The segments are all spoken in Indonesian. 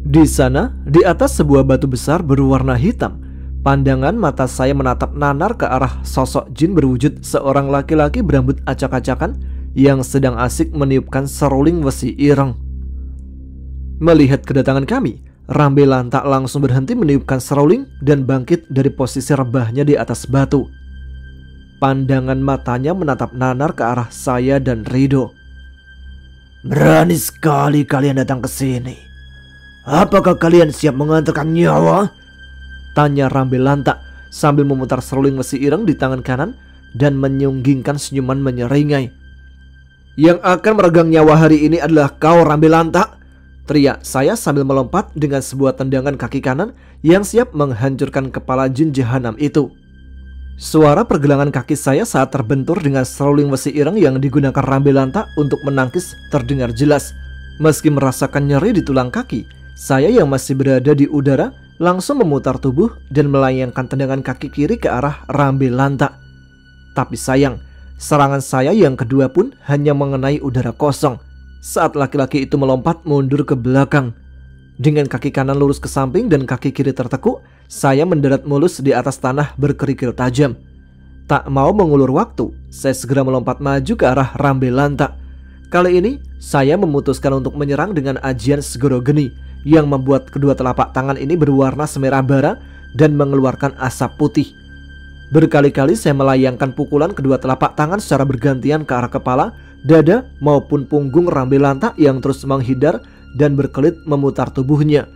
Di sana, di atas sebuah batu besar berwarna hitam, pandangan mata saya menatap nanar ke arah sosok jin berwujud seorang laki-laki berambut acak-acakan yang sedang asik meniupkan seruling wesi ireng. Melihat kedatangan kami, Rambe Lantak langsung berhenti meniupkan seruling dan bangkit dari posisi rebahnya di atas batu. Pandangan matanya menatap nanar ke arah saya dan Rido. Berani sekali kalian datang ke sini. Apakah kalian siap mengantarkan nyawa? Tanya Rambe Lantak sambil memutar seruling wesi ireng di tangan kanan dan menyunggingkan senyuman menyeringai. Yang akan meregang nyawa hari ini adalah kau, Rambe Lantak, teriak saya sambil melompat dengan sebuah tendangan kaki kanan yang siap menghancurkan kepala jin jahanam itu. Suara pergelangan kaki saya saat terbentur dengan seruling wesi ireng yang digunakan Rambe Lantak untuk menangkis terdengar jelas. Meski merasakan nyeri di tulang kaki, saya yang masih berada di udara langsung memutar tubuh dan melayangkan tendangan kaki kiri ke arah Rambe Lantak. Tapi sayang, serangan saya yang kedua pun hanya mengenai udara kosong saat laki-laki itu melompat mundur ke belakang. Dengan kaki kanan lurus ke samping dan kaki kiri tertekuk, saya mendarat mulus di atas tanah berkerikil tajam. Tak mau mengulur waktu, saya segera melompat maju ke arah Rambe Lantak. Kali ini, saya memutuskan untuk menyerang dengan ajian Segoro Geni yang membuat kedua telapak tangan ini berwarna semerah bara dan mengeluarkan asap putih. Berkali-kali saya melayangkan pukulan kedua telapak tangan secara bergantian ke arah kepala, dada maupun punggung Rambe Lantak yang terus menghindar dan berkelit memutar tubuhnya.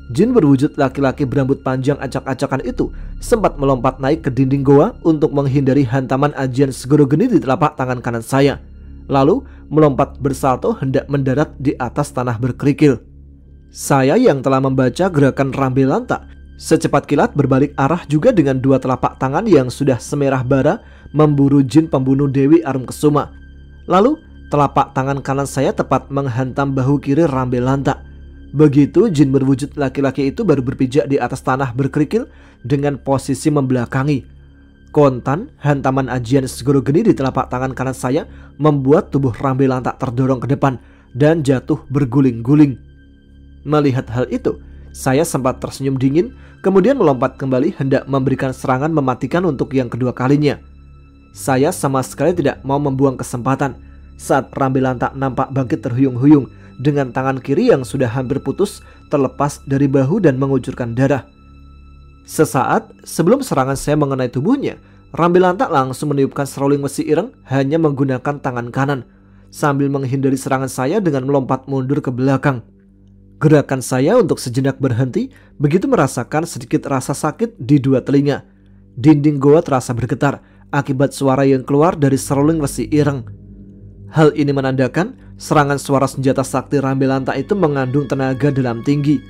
Jin berwujud laki-laki berambut panjang acak-acakan itu sempat melompat naik ke dinding goa untuk menghindari hantaman ajian Segoro Geni di telapak tangan kanan saya, lalu melompat bersalto hendak mendarat di atas tanah berkerikil. Saya yang telah membaca gerakan Rambe Lantak secepat kilat berbalik arah juga dengan dua telapak tangan yang sudah semerah bara memburu jin pembunuh Dewi Arumkesuma. Lalu telapak tangan kanan saya tepat menghantam bahu kiri Rambe Lantak. Begitu jin berwujud laki-laki itu baru berpijak di atas tanah berkerikil dengan posisi membelakangi. Kontan hantaman ajian Segoro Geni di telapak tangan kanan saya membuat tubuh Rambe Lantak terdorong ke depan dan jatuh berguling-guling. Melihat hal itu, saya sempat tersenyum dingin, kemudian melompat kembali hendak memberikan serangan mematikan untuk yang kedua kalinya. Saya sama sekali tidak mau membuang kesempatan saat Rambe Lantak nampak bangkit terhuyung-huyung dengan tangan kiri yang sudah hampir putus terlepas dari bahu dan mengucurkan darah. Sesaat sebelum serangan saya mengenai tubuhnya, Rambe Lantak langsung meniupkan seruling wesi ireng hanya menggunakan tangan kanan sambil menghindari serangan saya dengan melompat mundur ke belakang. Gerakan saya untuk sejenak berhenti begitu merasakan sedikit rasa sakit di dua telinga. Dinding goa terasa bergetar akibat suara yang keluar dari seruling wesi ireng. Hal ini menandakan serangan suara senjata sakti Rambe Lantak itu mengandung tenaga dalam tinggi.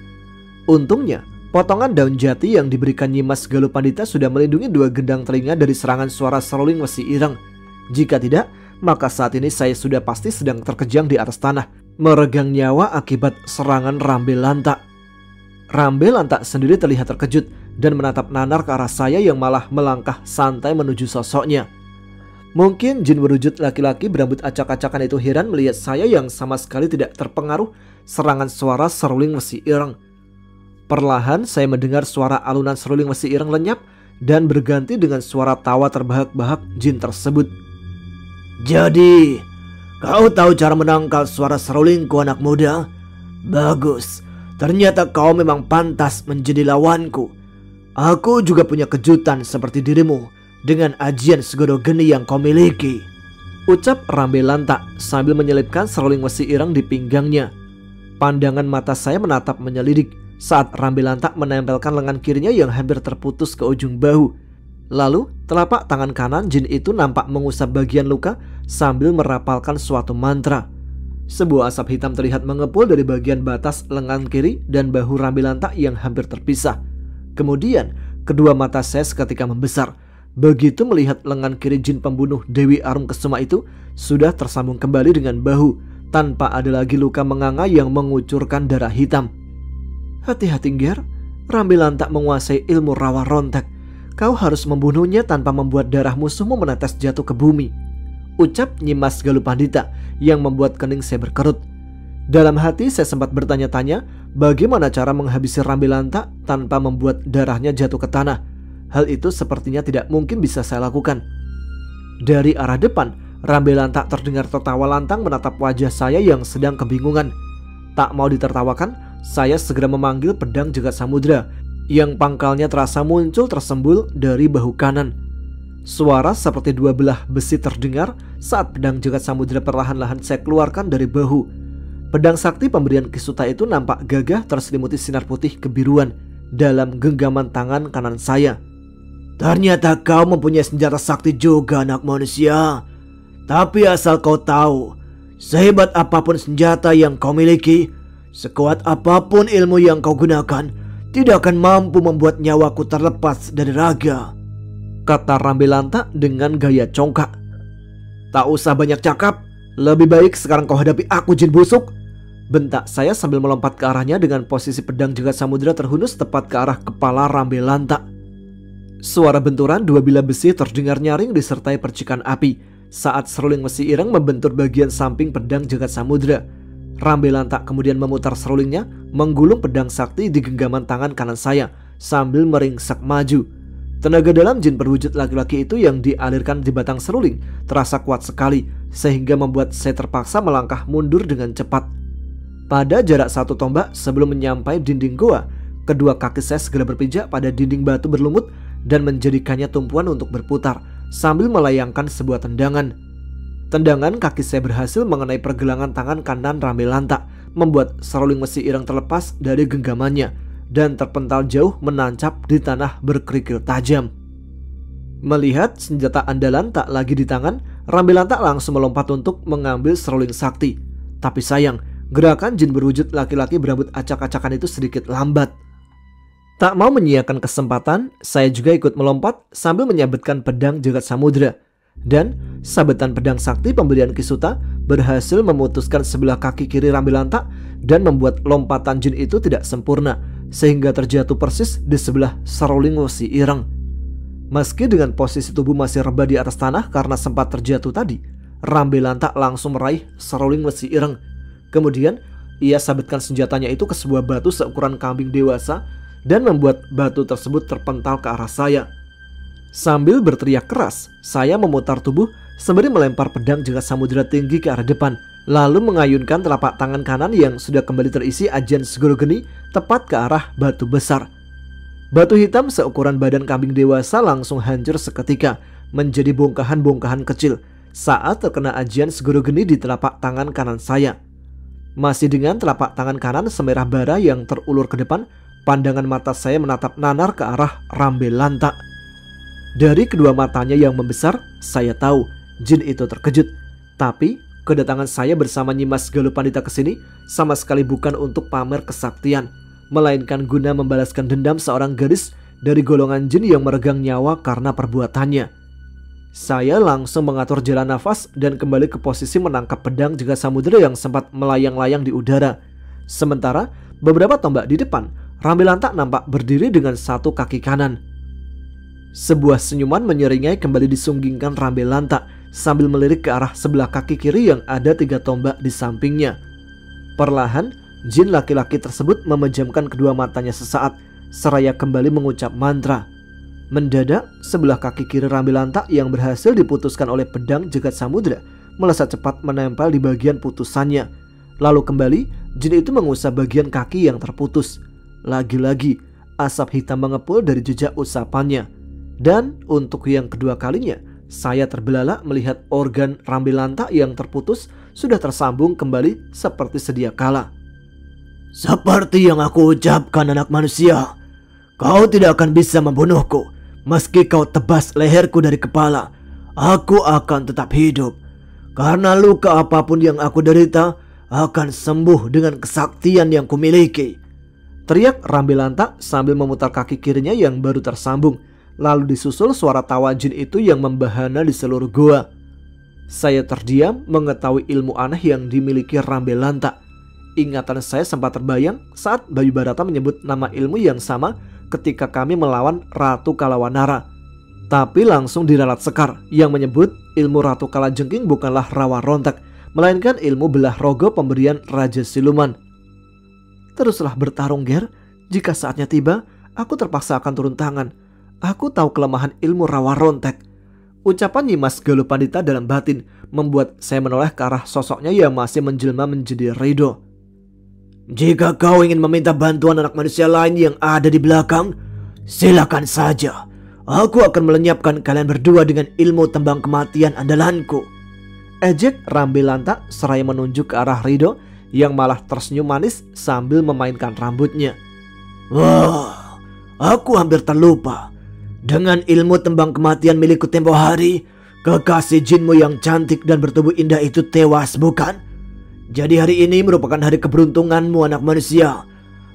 Untungnya, potongan daun jati yang diberikan Nyimas Galuh Pandita sudah melindungi dua gendang telinga dari serangan suara seruling wesi ireng. Jika tidak, maka saat ini saya sudah pasti sedang terkejang di atas tanah, meregang nyawa akibat serangan Rambe Lantak. Rambe Lantak sendiri terlihat terkejut dan menatap nanar ke arah saya yang malah melangkah santai menuju sosoknya. Mungkin jin berwujud laki-laki berambut acak-acakan itu heran melihat saya yang sama sekali tidak terpengaruh serangan suara seruling wesi ireng. Perlahan saya mendengar suara alunan seruling wesi ireng lenyap dan berganti dengan suara tawa terbahak-bahak jin tersebut. Jadi, kau tahu cara menangkal suara serulingku, anak muda? Bagus, ternyata kau memang pantas menjadi lawanku. Aku juga punya kejutan seperti dirimu dengan ajian Segoro Geni yang kau miliki, ucap Rambe Lantak sambil menyelipkan seruling wesi ireng di pinggangnya. Pandangan mata saya menatap menyelidik saat Rambe Lantak menempelkan lengan kirinya yang hampir terputus ke ujung bahu. Lalu telapak tangan kanan jin itu nampak mengusap bagian luka sambil merapalkan suatu mantra. Sebuah asap hitam terlihat mengepul dari bagian batas lengan kiri dan bahu Rambe Lantak yang hampir terpisah. Kemudian kedua mata saya seketika membesar begitu melihat lengan kiri jin pembunuh Dewi Arumkesuma itu sudah tersambung kembali dengan bahu tanpa ada lagi luka menganga yang mengucurkan darah hitam. Hati-hati Ger, Rambe Lantak menguasai ilmu rawa rontek. Kau harus membunuhnya tanpa membuat darah musuhmu menetes jatuh ke bumi, ucap Nyimas Galuh Pandita yang membuat kening saya berkerut. Dalam hati saya sempat bertanya-tanya bagaimana cara menghabisi Rambelanta tanpa membuat darahnya jatuh ke tanah. Hal itu sepertinya tidak mungkin bisa saya lakukan. Dari arah depan, Rambelanta terdengar tertawa lantang menatap wajah saya yang sedang kebingungan. Tak mau ditertawakan, saya segera memanggil pedang jagat samudra yang pangkalnya terasa muncul tersembul dari bahu kanan. Suara seperti dua belah besi terdengar saat pedang jagat samudra perlahan-lahan saya keluarkan dari bahu. Pedang sakti pemberian Kisuta itu nampak gagah terselimuti sinar putih kebiruan dalam genggaman tangan kanan saya. Ternyata kau mempunyai senjata sakti juga, anak manusia. Tapi asal kau tahu, sehebat apapun senjata yang kau miliki, sekuat apapun ilmu yang kau gunakan, tidak akan mampu membuat nyawaku terlepas dari raga, kata Rambelanta dengan gaya congkak. Tak usah banyak cakap, lebih baik sekarang kau hadapi aku, jin busuk, bentak saya sambil melompat ke arahnya dengan posisi pedang jagat samudra terhunus tepat ke arah kepala Rambelanta. Suara benturan dua bilah besi terdengar nyaring disertai percikan api saat seruling besi ireng membentur bagian samping pedang jagat samudra. Rambelanta kemudian memutar serulingnya, menggulung pedang sakti di genggaman tangan kanan saya sambil meringsek maju. Tenaga dalam jin berwujud laki-laki itu yang dialirkan di batang seruling terasa kuat sekali sehingga membuat saya terpaksa melangkah mundur dengan cepat. Pada jarak 1 tombak sebelum menyampai dinding goa, kedua kaki saya segera berpijak pada dinding batu berlumut dan menjadikannya tumpuan untuk berputar sambil melayangkan sebuah tendangan. Tendangan kaki saya berhasil mengenai pergelangan tangan kanan Rambelanta, membuat seruling besi ireng terlepas dari genggamannya dan terpental jauh menancap di tanah berkerikil tajam. Melihat senjata andalan tak lagi di tangan, Rambelanta langsung melompat untuk mengambil seruling sakti. Tapi sayang, gerakan jin berwujud laki-laki berambut acak-acakan itu sedikit lambat. Tak mau menyiapkan kesempatan, saya juga ikut melompat sambil menyabetkan pedang jagat samudra. Dan sabetan pedang sakti pemberian Kisuta berhasil memutuskan sebelah kaki kiri Rambelanta dan membuat lompatan jin itu tidak sempurna, sehingga terjatuh persis di sebelah seruling besi ireng. Meski dengan posisi tubuh masih rebah di atas tanah karena sempat terjatuh tadi, Rambelanta langsung meraih seruling besi ireng. Kemudian ia sabetkan senjatanya itu ke sebuah batu seukuran kambing dewasa dan membuat batu tersebut terpental ke arah saya. Sambil berteriak keras, saya memutar tubuh sembari melempar pedang jagat samudra tinggi ke arah depan, lalu mengayunkan telapak tangan kanan yang sudah kembali terisi ajian segoro geni tepat ke arah batu besar. Batu hitam seukuran badan kambing dewasa langsung hancur seketika menjadi bongkahan-bongkahan kecil saat terkena ajian segoro geni di telapak tangan kanan saya. Masih dengan telapak tangan kanan semerah bara yang terulur ke depan, pandangan mata saya menatap nanar ke arah Rambelanta. Dari kedua matanya yang membesar, saya tahu jin itu terkejut. Tapi kedatangan saya bersama Nyimas Galupandita ke sini sama sekali bukan untuk pamer kesaktian, melainkan guna membalaskan dendam seorang gadis dari golongan jin yang meregang nyawa karena perbuatannya. Saya langsung mengatur jalan nafas dan kembali ke posisi menangkap pedang jagat samudra yang sempat melayang-layang di udara. Sementara beberapa tombak di depan, Rambelanta nampak berdiri dengan satu kaki kanan. Sebuah senyuman menyeringai kembali disunggingkan Rambelanta sambil melirik ke arah sebelah kaki kiri yang ada 3 tombak di sampingnya. Perlahan, jin laki-laki tersebut memejamkan kedua matanya sesaat, seraya kembali mengucap mantra. Mendadak, sebelah kaki kiri Rambelanta yang berhasil diputuskan oleh pedang jagat samudra melesat cepat menempel di bagian putusannya. Lalu kembali, jin itu mengusap bagian kaki yang terputus. Lagi-lagi, asap hitam mengepul dari jejak usapannya. Dan untuk yang kedua kalinya, saya terbelalak melihat organ Rambelanta yang terputus sudah tersambung kembali seperti sedia kala. Seperti yang aku ucapkan, anak manusia, kau tidak akan bisa membunuhku. Meski kau tebas leherku dari kepala, aku akan tetap hidup. Karena luka apapun yang aku derita akan sembuh dengan kesaktian yang kumiliki, teriak Rambelanta sambil memutar kaki kirinya yang baru tersambung. Lalu disusul suara tawa jin itu yang membahana di seluruh goa. Saya terdiam mengetahui ilmu aneh yang dimiliki Rambelanta. Ingatan saya sempat terbayang saat Bayu Barata menyebut nama ilmu yang sama ketika kami melawan Ratu Kalawanara. Tapi langsung diralat Sekar yang menyebut ilmu Ratu Kalajengking bukanlah rawa rontek, melainkan ilmu belah rogo pemberian Raja Siluman. Teruslah bertarung, Ger. Jika saatnya tiba, aku terpaksa akan turun tangan. Aku tahu kelemahan ilmu rawa rontek. Ucapan Nyimas Galupandita dalam batin membuat saya menoleh ke arah sosoknya yang masih menjelma menjadi Ridho. Jika kau ingin meminta bantuan anak manusia lain yang ada di belakang, silakan saja. Aku akan melenyapkan kalian berdua dengan ilmu tembang kematian andalanku. Ejek Rambelanta seraya menunjuk ke arah Ridho yang malah tersenyum manis sambil memainkan rambutnya. Wah, aku hampir terlupa. Dengan ilmu tembang kematian milikku tempo hari, kekasih jinmu yang cantik dan bertubuh indah itu tewas, bukan? Jadi hari ini merupakan hari keberuntunganmu, anak manusia.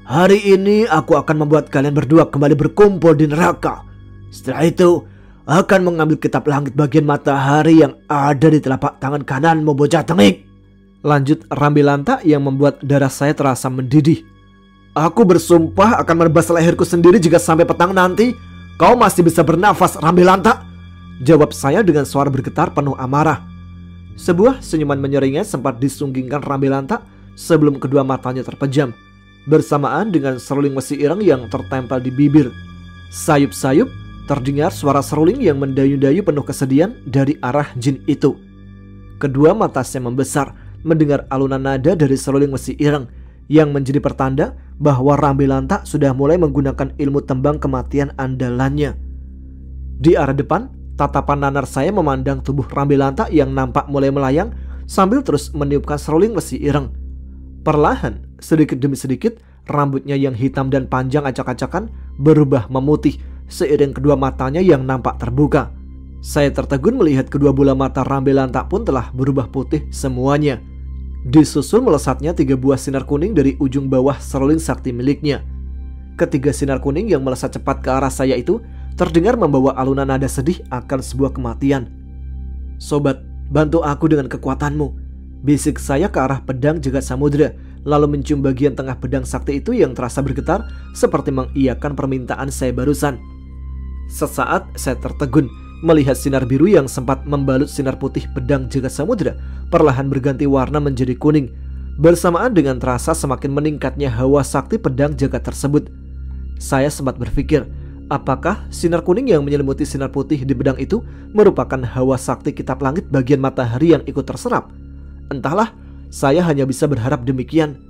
Hari ini aku akan membuat kalian berdua kembali berkumpul di neraka. Setelah itu, akan mengambil kitab langit bagian matahari yang ada di telapak tangan kananmu, bocah tengik. Lanjut Rambelanta yang membuat darah saya terasa mendidih. Aku bersumpah akan menebas leherku sendiri jika sampai petang nanti kau masih bisa bernafas, Rambelanta, jawab saya dengan suara bergetar penuh amarah. Sebuah senyuman menyeringai sempat disunggingkan Rambelanta sebelum kedua matanya terpejam, bersamaan dengan seruling besi ireng yang tertempel di bibir. Sayup-sayup terdengar suara seruling yang mendayu-dayu penuh kesedihan dari arah jin itu. Kedua mata saya membesar mendengar alunan nada dari seruling besi ireng yang menjadi pertanda bahwa Rambelanta sudah mulai menggunakan ilmu tembang kematian andalannya. Di arah depan, tatapan nanar saya memandang tubuh Rambelanta yang nampak mulai melayang sambil terus meniupkan seruling besi ireng. Perlahan, sedikit demi sedikit, rambutnya yang hitam dan panjang acak-acakan berubah memutih seiring kedua matanya yang nampak terbuka. Saya tertegun melihat kedua bola mata Rambelanta pun telah berubah putih semuanya. Disusul melesatnya 3 buah sinar kuning dari ujung bawah seruling sakti miliknya. Ketiga sinar kuning yang melesat cepat ke arah saya itu terdengar membawa alunan nada sedih akan sebuah kematian. Sobat, bantu aku dengan kekuatanmu, bisik saya ke arah pedang jagat samudra, lalu mencium bagian tengah pedang sakti itu yang terasa bergetar seperti mengiyakan permintaan saya barusan. Sesaat saya tertegun melihat sinar biru yang sempat membalut sinar putih pedang jagat samudra perlahan berganti warna menjadi kuning, bersamaan dengan terasa semakin meningkatnya hawa sakti pedang jagat tersebut. Saya sempat berpikir, apakah sinar kuning yang menyelimuti sinar putih di pedang itu merupakan hawa sakti kitab langit bagian matahari yang ikut terserap? Entahlah, saya hanya bisa berharap demikian.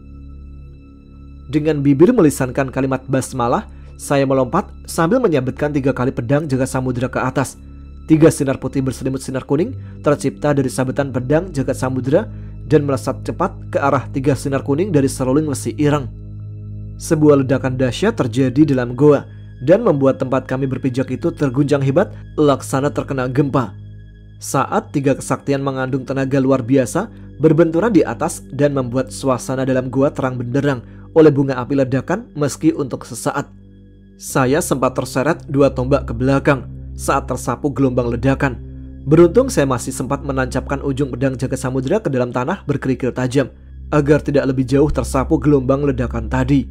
Dengan bibir melisankan kalimat basmalah, saya melompat sambil menyabetkan 3 kali pedang jagat samudra ke atas. 3 sinar putih berselimut sinar kuning tercipta dari sabetan pedang jagat samudra dan melesat cepat ke arah 3 sinar kuning dari seruling besi ireng. Sebuah ledakan dahsyat terjadi dalam goa dan membuat tempat kami berpijak itu terguncang hebat laksana terkena gempa. Saat 3 kesaktian mengandung tenaga luar biasa berbenturan di atas dan membuat suasana dalam goa terang benderang oleh bunga api ledakan meski untuk sesaat. Saya sempat terseret 2 tombak ke belakang saat tersapu gelombang ledakan. Beruntung saya masih sempat menancapkan ujung pedang jagat samudra ke dalam tanah berkerikil tajam agar tidak lebih jauh tersapu gelombang ledakan tadi.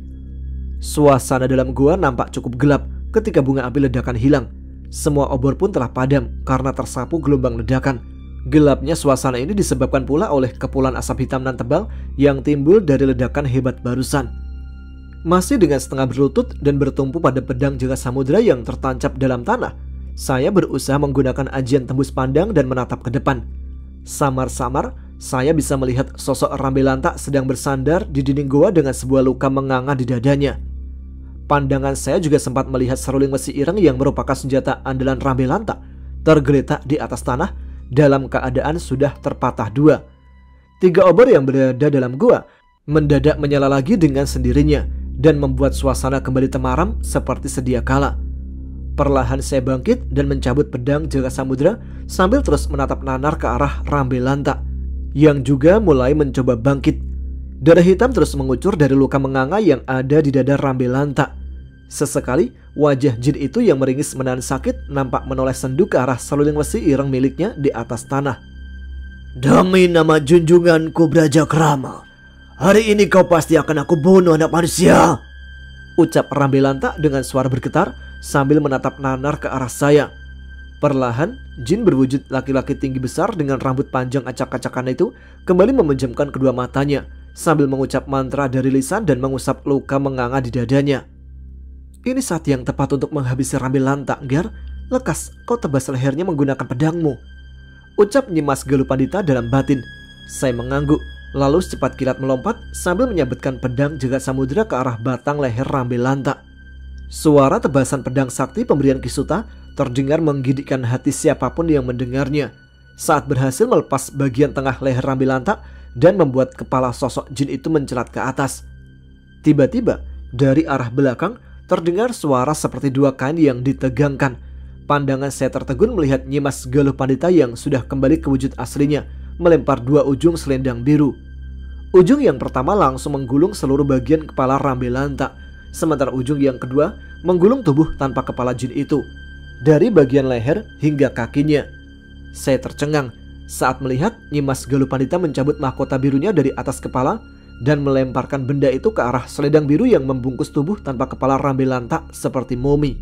Suasana dalam gua nampak cukup gelap ketika bunga api ledakan hilang. Semua obor pun telah padam karena tersapu gelombang ledakan. Gelapnya suasana ini disebabkan pula oleh kepulan asap hitam nan tebal yang timbul dari ledakan hebat barusan. Masih dengan setengah berlutut dan bertumpu pada pedang jagat samudra yang tertancap dalam tanah, saya berusaha menggunakan ajian tembus pandang dan menatap ke depan. Samar-samar, saya bisa melihat sosok Rambelanta sedang bersandar di dinding goa dengan sebuah luka menganga di dadanya. Pandangan saya juga sempat melihat seruling besi ireng yang merupakan senjata andalan Rambelanta tergeletak di atas tanah dalam keadaan sudah terpatah 2. 3 obor yang berada dalam goa mendadak menyala lagi dengan sendirinya dan membuat suasana kembali temaram seperti sedia kala. Perlahan saya bangkit dan mencabut pedang jagat samudra sambil terus menatap nanar ke arah Rambelanta yang juga mulai mencoba bangkit. Darah hitam terus mengucur dari luka menganga yang ada di dada Rambelanta. Sesekali wajah jin itu yang meringis menahan sakit nampak menoleh sendu ke arah seruling besi ireng miliknya di atas tanah. Demi nama junjunganku Brajakrama, hari ini kau pasti akan aku bunuh, anak manusia, ucap Rambelanta dengan suara bergetar sambil menatap nanar ke arah saya. Perlahan, jin berwujud laki-laki tinggi besar dengan rambut panjang acak-acakan itu kembali memejamkan kedua matanya sambil mengucap mantra dari lisan dan mengusap luka menganga di dadanya. Ini saat yang tepat untuk menghabisi Rambelanta, Ger. Lekas, kau tebas lehernya menggunakan pedangmu, ucap Nyimas Galuh Pandita dalam batin. Saya mengangguk, lalu secepat kilat melompat sambil menyabetkan pedang jagat samudra ke arah batang leher Rambelanta. Suara tebasan pedang sakti pemberian Kisuta terdengar menggigitkan hati siapapun yang mendengarnya saat berhasil melepas bagian tengah leher Rambelanta dan membuat kepala sosok jin itu mencelat ke atas. Tiba-tiba dari arah belakang terdengar suara seperti dua kain yang ditegangkan. Pandangan saya tertegun melihat Nyimas Galuh Pandita yang sudah kembali ke wujud aslinya melempar dua ujung selendang biru. Ujung yang pertama langsung menggulung seluruh bagian kepala Rambelanta, sementara ujung yang kedua menggulung tubuh tanpa kepala jin itu dari bagian leher hingga kakinya. Saya tercengang saat melihat Nyimas Galuh Pandita mencabut mahkota birunya dari atas kepala dan melemparkan benda itu ke arah selendang biru yang membungkus tubuh tanpa kepala Rambelanta seperti mumi.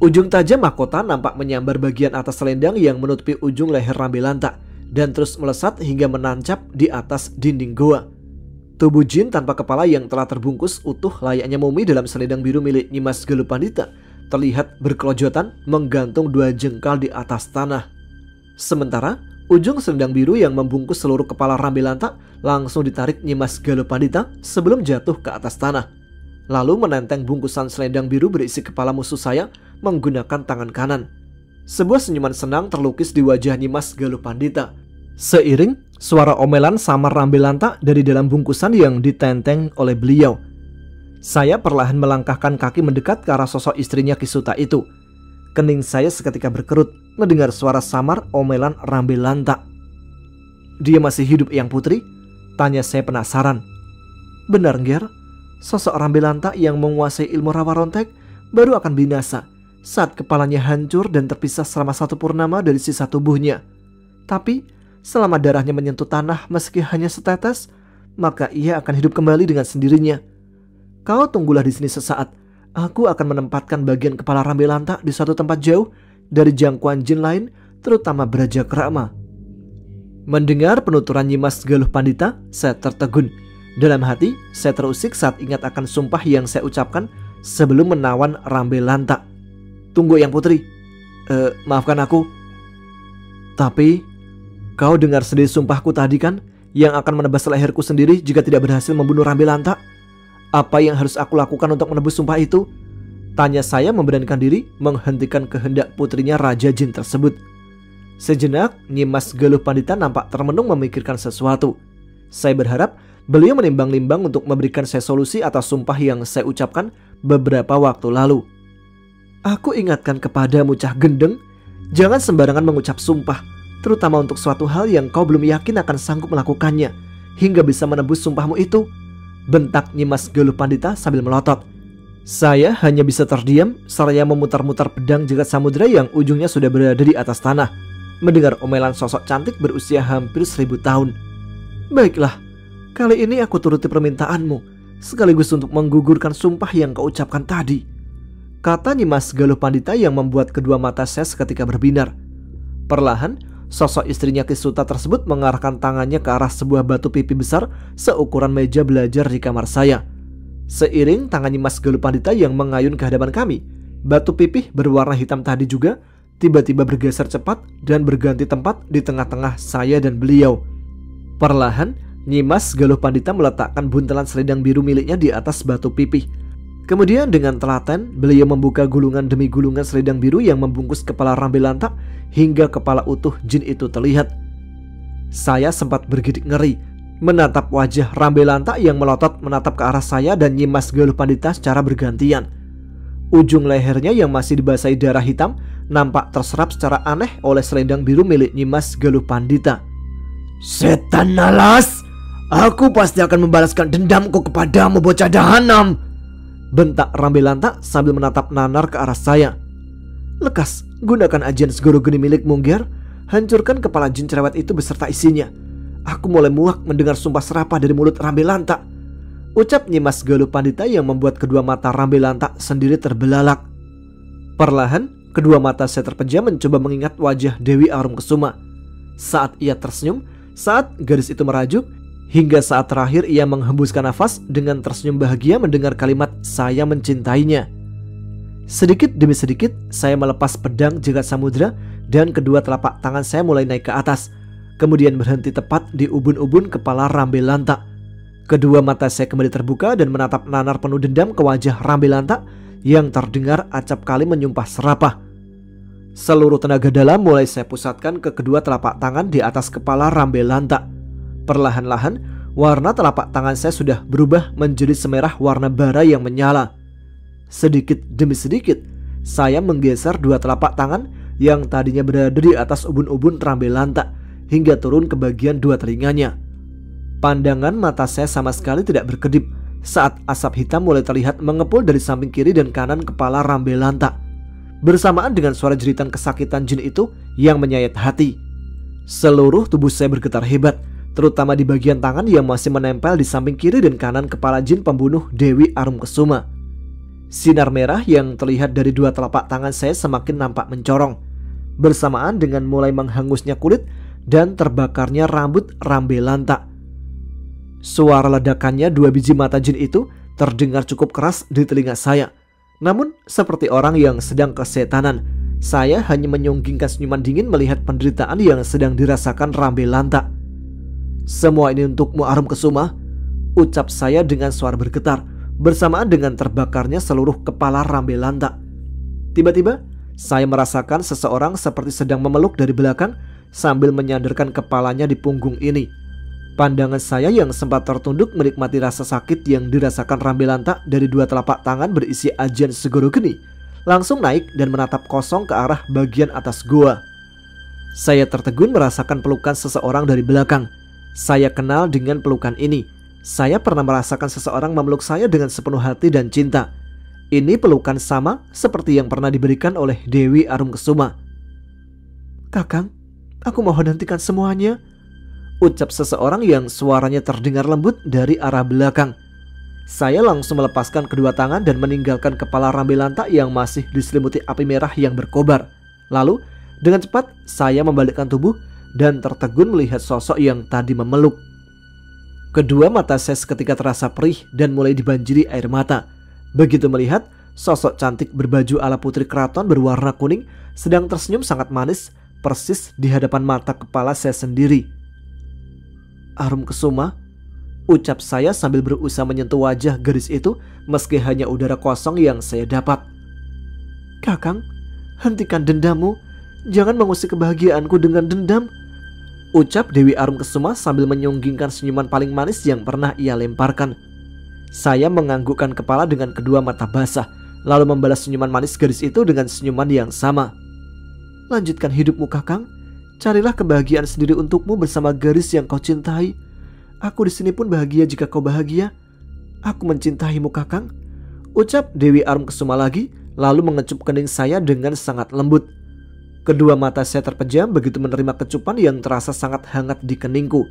Ujung tajam mahkota nampak menyambar bagian atas selendang yang menutupi ujung leher Rambelanta dan terus melesat hingga menancap di atas dinding goa. Tubuh jin tanpa kepala yang telah terbungkus utuh layaknya mumi dalam selendang biru milik Nyimas Galuh Pandita terlihat berkelojotan menggantung dua jengkal di atas tanah. Sementara ujung selendang biru yang membungkus seluruh kepala Rambelanta langsung ditarik Nyimas Galuh Pandita sebelum jatuh ke atas tanah, lalu menenteng bungkusan selendang biru berisi kepala musuh saya menggunakan tangan kanan. Sebuah senyuman senang terlukis di wajah Nyimas Galuh Pandita. Seiring suara omelan samar Rambelanta dari dalam bungkusan yang ditenteng oleh beliau. Saya perlahan melangkahkan kaki mendekat ke arah sosok istrinya Kisuta itu. Kening saya seketika berkerut mendengar suara samar omelan Rambelanta. "Dia masih hidup, Yang Putri?" tanya saya penasaran. "Benar, Nger. Sosok Rambelanta yang menguasai ilmu rawa rontek baru akan binasa saat kepalanya hancur dan terpisah selama 1 purnama dari sisa tubuhnya. Tapi selama darahnya menyentuh tanah meski hanya setetes, maka ia akan hidup kembali dengan sendirinya. Kau tunggulah di sini sesaat. Aku akan menempatkan bagian kepala Rambelanta di suatu tempat jauh dari jangkauan jin lain, terutama Brajakrama." Mendengar penuturan Nyimas Galuh Pandita, saya tertegun. Dalam hati, saya terusik saat ingat akan sumpah yang saya ucapkan sebelum menawan Rambelanta. "Tunggu, Yang Putri. Maafkan aku. Tapi kau dengar sendiri sumpahku tadi kan, yang akan menebas leherku sendiri jika tidak berhasil membunuh Rambelanta. Apa yang harus aku lakukan untuk menebus sumpah itu?" tanya saya memberanikan diri menghentikan kehendak putrinya Raja Jin tersebut. Sejenak Nyimas Galuh Pandita nampak termenung memikirkan sesuatu. Saya berharap beliau menimbang-nimbang untuk memberikan saya solusi atas sumpah yang saya ucapkan beberapa waktu lalu. "Aku ingatkan kepadamu, Cah Gendeng, jangan sembarangan mengucap sumpah, terutama untuk suatu hal yang kau belum yakin akan sanggup melakukannya hingga bisa menebus sumpahmu itu," bentak Nyimas Galuh Pandita sambil melotot. Saya hanya bisa terdiam seraya memutar-mutar pedang jagat samudra yang ujungnya sudah berada di atas tanah, mendengar omelan sosok cantik berusia hampir 1000 tahun. "Baiklah, kali ini aku turuti permintaanmu, sekaligus untuk menggugurkan sumpah yang kau ucapkan tadi," kata Nyimas Galuh Pandita yang membuat kedua mata saya seketika berbinar. Perlahan, sosok istrinya Kisuta tersebut mengarahkan tangannya ke arah sebuah batu pipi besar seukuran meja belajar di kamar saya. Seiring tangan Nyimas Galuh Pandita yang mengayun ke hadapan kami, batu pipih berwarna hitam tadi juga tiba-tiba bergeser cepat dan berganti tempat di tengah-tengah saya dan beliau. Perlahan, Nyimas Galuh Pandita meletakkan buntelan selendang biru miliknya di atas batu pipih. Kemudian dengan telaten, beliau membuka gulungan demi gulungan selendang biru yang membungkus kepala Rambelanta hingga kepala utuh jin itu terlihat. Saya sempat bergidik ngeri menatap wajah Rambelanta yang melotot menatap ke arah saya dan Nyimas Galuh Pandita secara bergantian. Ujung lehernya yang masih dibasahi darah hitam nampak terserap secara aneh oleh selendang biru milik Nyimas Galuh Pandita. "Setan nalas, aku pasti akan membalaskan dendamku kepadamu, bocah dahanam," bentak Rambelanta sambil menatap nanar ke arah saya. "Lekas, gunakan ajian segoro geni milik Mungger, hancurkan kepala jin cerewet itu beserta isinya. Aku mulai muak mendengar sumpah serapah dari mulut Rambelanta," ucap Nyimas Galuh Pandita yang membuat kedua mata Rambelanta sendiri terbelalak. Perlahan, Kedua mata saya terpejam mencoba mengingat wajah Dewi Arumkesuma. Saat ia tersenyum, saat garis itu merajuk, hingga saat terakhir ia menghembuskan nafas dengan tersenyum bahagia mendengar kalimat saya mencintainya. Sedikit demi sedikit saya melepas pedang jagat samudra dan kedua telapak tangan saya mulai naik ke atas, kemudian berhenti tepat di ubun-ubun kepala Rambelanta. Kedua mata saya kembali terbuka dan menatap nanar penuh dendam ke wajah Rambelanta yang terdengar acap kali menyumpah serapah. Seluruh tenaga dalam mulai saya pusatkan ke kedua telapak tangan di atas kepala Rambelanta. Perlahan-lahan warna telapak tangan saya sudah berubah menjadi semerah warna bara yang menyala. Sedikit demi sedikit saya menggeser dua telapak tangan yang tadinya berada di atas ubun-ubun Rambelanta hingga turun ke bagian dua telinganya. Pandangan mata saya sama sekali tidak berkedip saat asap hitam mulai terlihat mengepul dari samping kiri dan kanan kepala Rambelanta. Bersamaan dengan suara jeritan kesakitan jin itu yang menyayat hati. Seluruh tubuh saya bergetar hebat, terutama di bagian tangan yang masih menempel di samping kiri dan kanan kepala jin pembunuh Dewi Arumkesuma. Sinar merah yang terlihat dari dua telapak tangan saya semakin nampak mencorong, bersamaan dengan mulai menghangusnya kulit dan terbakarnya rambut Rambelanta. Suara ledakannya dua biji mata jin itu terdengar cukup keras di telinga saya. Namun seperti orang yang sedang kesetanan, saya hanya menyunggingkan senyuman dingin melihat penderitaan yang sedang dirasakan Rambelanta. "Semua ini untukmu Arumkesuma," ucap saya dengan suara bergetar, bersamaan dengan terbakarnya seluruh kepala Rambelanta. Tiba-tiba saya merasakan seseorang seperti sedang memeluk dari belakang sambil menyandarkan kepalanya di punggung ini. Pandangan saya yang sempat tertunduk menikmati rasa sakit yang dirasakan Rambelanta dari dua telapak tangan berisi ajian segoro geni langsung naik dan menatap kosong ke arah bagian atas gua. Saya tertegun merasakan pelukan seseorang dari belakang. Saya kenal dengan pelukan ini. Saya pernah merasakan seseorang memeluk saya dengan sepenuh hati dan cinta. Ini pelukan sama seperti yang pernah diberikan oleh Dewi Arumkesuma. "Kakang, aku mohon hentikan semuanya," ucap seseorang yang suaranya terdengar lembut dari arah belakang. Saya langsung melepaskan kedua tangan dan meninggalkan kepala Rambelanta yang masih diselimuti api merah yang berkobar. Lalu dengan cepat saya membalikkan tubuh dan tertegun melihat sosok yang tadi memeluk. Kedua mata saya seketika terasa perih dan mulai dibanjiri air mata. Begitu melihat sosok cantik berbaju ala putri keraton berwarna kuning sedang tersenyum sangat manis persis di hadapan mata kepala saya sendiri. "Arumkesuma," ucap saya sambil berusaha menyentuh wajah gadis itu meski hanya udara kosong yang saya dapat. "Kakang, hentikan dendammu. Jangan mengusik kebahagiaanku dengan dendam," ucap Dewi Arumkesuma sambil menyunggingkan senyuman paling manis yang pernah ia lemparkan. Saya menganggukkan kepala dengan kedua mata basah, lalu membalas senyuman manis gadis itu dengan senyuman yang sama. "Lanjutkan hidupmu, Kakang. Carilah kebahagiaan sendiri untukmu bersama garis yang kau cintai. Aku di sini pun bahagia jika kau bahagia. Aku mencintaimu, Kakang," ucap Dewi Arumkesuma lagi, lalu mengecup kening saya dengan sangat lembut. Kedua mata saya terpejam begitu menerima kecupan yang terasa sangat hangat di keningku.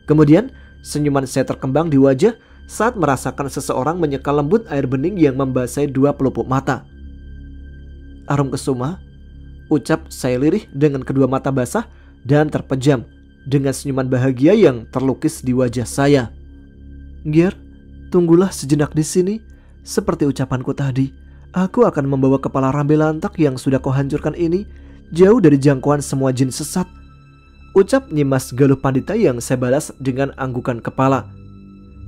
Kemudian senyuman saya terkembang di wajah saat merasakan seseorang menyeka lembut air bening yang membasahi dua pelupuk mata. "Arumkesuma," ucap saya lirih dengan kedua mata basah dan terpejam dengan senyuman bahagia yang terlukis di wajah saya. "Ger, tunggulah sejenak di sini. Seperti ucapanku tadi, aku akan membawa kepala Rambelanta yang sudah kau hancurkan ini jauh dari jangkauan semua jin sesat," ucap Nyimas Galuh Pandita yang saya balas dengan anggukan kepala.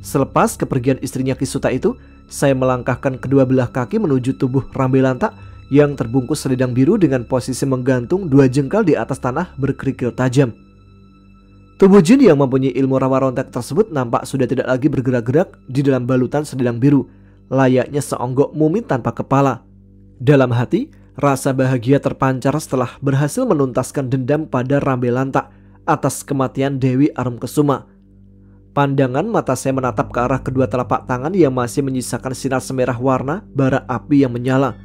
Selepas kepergian istrinya Kisuta itu, saya melangkahkan kedua belah kaki menuju tubuh Rambelanta yang terbungkus selendang biru dengan posisi menggantung dua jengkal di atas tanah berkerikil tajam. Tubuh jin yang mempunyai ilmu rawa rontek tersebut nampak sudah tidak lagi bergerak-gerak di dalam balutan selendang biru, layaknya seonggok mumi tanpa kepala. Dalam hati, rasa bahagia terpancar setelah berhasil menuntaskan dendam pada Rambelanta atas kematian Dewi Arumkesuma. Pandangan mata saya menatap ke arah kedua telapak tangan yang masih menyisakan sinar semerah warna bara api yang menyala.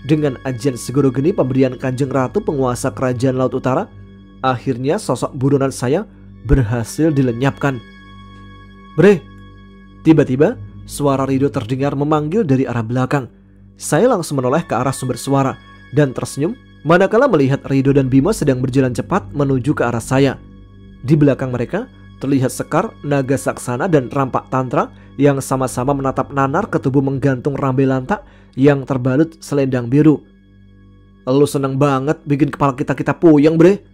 Dengan ajian segoro geni pemberian Kanjeng Ratu penguasa kerajaan Laut Utara, akhirnya sosok buronan saya berhasil dilenyapkan. "Bre!" Tiba-tiba suara Rido terdengar memanggil dari arah belakang. Saya langsung menoleh ke arah sumber suara dan tersenyum manakala melihat Rido dan Bimo sedang berjalan cepat menuju ke arah saya. Di belakang mereka terlihat Sekar, Naga Saksana, dan Rampak Tantra yang sama-sama menatap nanar ke tubuh menggantung Rambilanta yang terbalut selendang biru. Lu seneng banget bikin kepala kita puyeng, bre.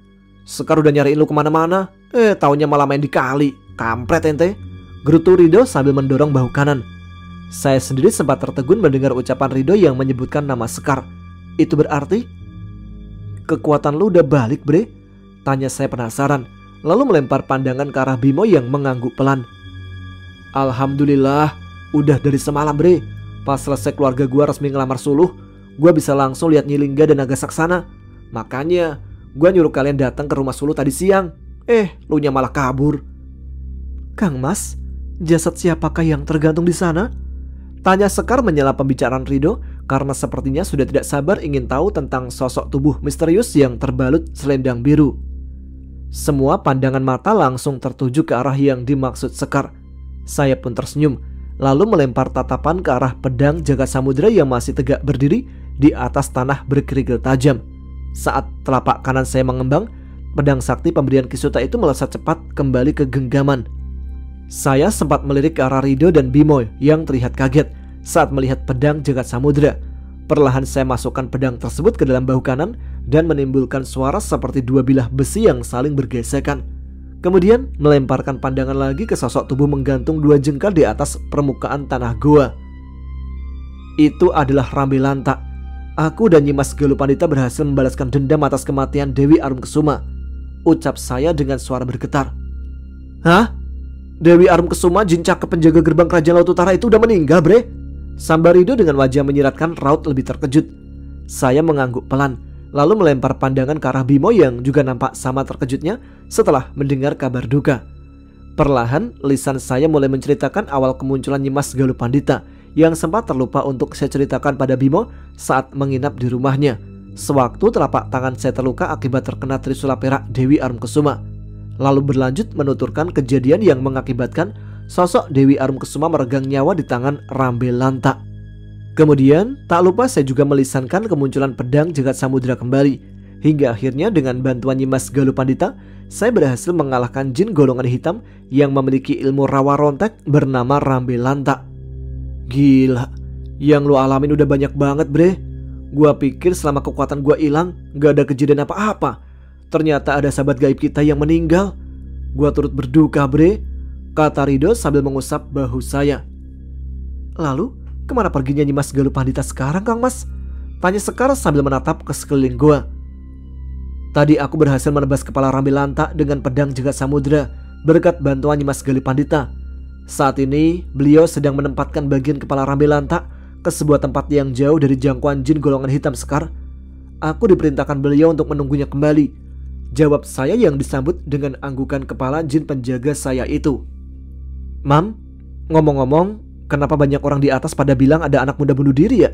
Sekar udah nyariin lu kemana-mana, taunya malah main di kali. Kampret ente, gerutu Rido sambil mendorong bahu kanan. Saya sendiri sempat tertegun mendengar ucapan Rido yang menyebutkan nama Sekar. Itu berarti kekuatan lu udah balik, bre? Tanya saya penasaran, lalu melempar pandangan ke arah Bimo yang mengangguk pelan. Alhamdulillah, udah dari semalam, bre. Pas selesai keluarga gua resmi ngelamar suluh, gua bisa langsung lihat Nyi Lingga dan Naga Saksana. Makanya gua nyuruh kalian datang ke rumah suluh tadi siang. Lu nya malah kabur. Kang Mas, jasad siapakah yang tergantung di sana? Tanya Sekar menyela pembicaraan Rido karena sepertinya sudah tidak sabar ingin tahu tentang sosok tubuh misterius yang terbalut selendang biru. Semua pandangan mata langsung tertuju ke arah yang dimaksud Sekar. Saya pun tersenyum, lalu melempar tatapan ke arah pedang jagat samudra yang masih tegak berdiri di atas tanah berkerikil tajam. Saat telapak kanan saya mengembang, pedang sakti pemberian Kisuta itu melesat cepat kembali ke genggaman. Saya sempat melirik ke arah Rido dan Bimo yang terlihat kaget saat melihat pedang jagat samudra. Perlahan saya masukkan pedang tersebut ke dalam bahu kanan dan menimbulkan suara seperti dua bilah besi yang saling bergesekan. Kemudian melemparkan pandangan lagi ke sosok tubuh menggantung dua jengkal di atas permukaan tanah goa. Itu adalah Rambilanta. Aku dan Nyimas Galupandita berhasil membalaskan dendam atas kematian Dewi Arumkesuma, ucap saya dengan suara bergetar. Hah? Dewi Arumkesuma, jin cakep penjaga gerbang kerajaan Laut Utara itu udah meninggal, bre? Sambar Rido dengan wajah menyiratkan raut lebih terkejut. Saya mengangguk pelan, lalu melempar pandangan ke arah Bimo yang juga nampak sama terkejutnya setelah mendengar kabar duka. Perlahan lisan saya mulai menceritakan awal kemunculan Nyimas Galupandita yang sempat terlupa untuk saya ceritakan pada Bimo saat menginap di rumahnya sewaktu telapak tangan saya terluka akibat terkena trisula perak Dewi Arumkesuma. Lalu berlanjut menuturkan kejadian yang mengakibatkan sosok Dewi Arumkesuma meregang nyawa di tangan Rambilanta. Kemudian tak lupa saya juga melisankan kemunculan pedang jagat samudra kembali, hingga akhirnya dengan bantuan Nyimas Galupandita saya berhasil mengalahkan jin golongan hitam yang memiliki ilmu rawa rontek bernama Rambilanta. Gila, yang lu alamin udah banyak banget, bre. Gua pikir selama kekuatan gua hilang gak ada kejadian apa-apa. Ternyata ada sahabat gaib kita yang meninggal. Gua turut berduka, bre, kata Rido sambil mengusap bahu saya. Lalu kemana perginya Nyimas Galupandita sekarang, Kang Mas? Tanya Sekar sambil menatap ke sekeliling gua. Tadi aku berhasil menebas kepala Rambilanta dengan pedang jagat samudra berkat bantuan Nyimas Galupandita. Saat ini beliau sedang menempatkan bagian kepala Rambilanta ke sebuah tempat yang jauh dari jangkauan jin golongan hitam Sekar. Aku diperintahkan beliau untuk menunggunya kembali, jawab saya yang disambut dengan anggukan kepala jin penjaga saya itu. Mam, ngomong-ngomong, kenapa banyak orang di atas pada bilang ada anak muda bunuh diri ya?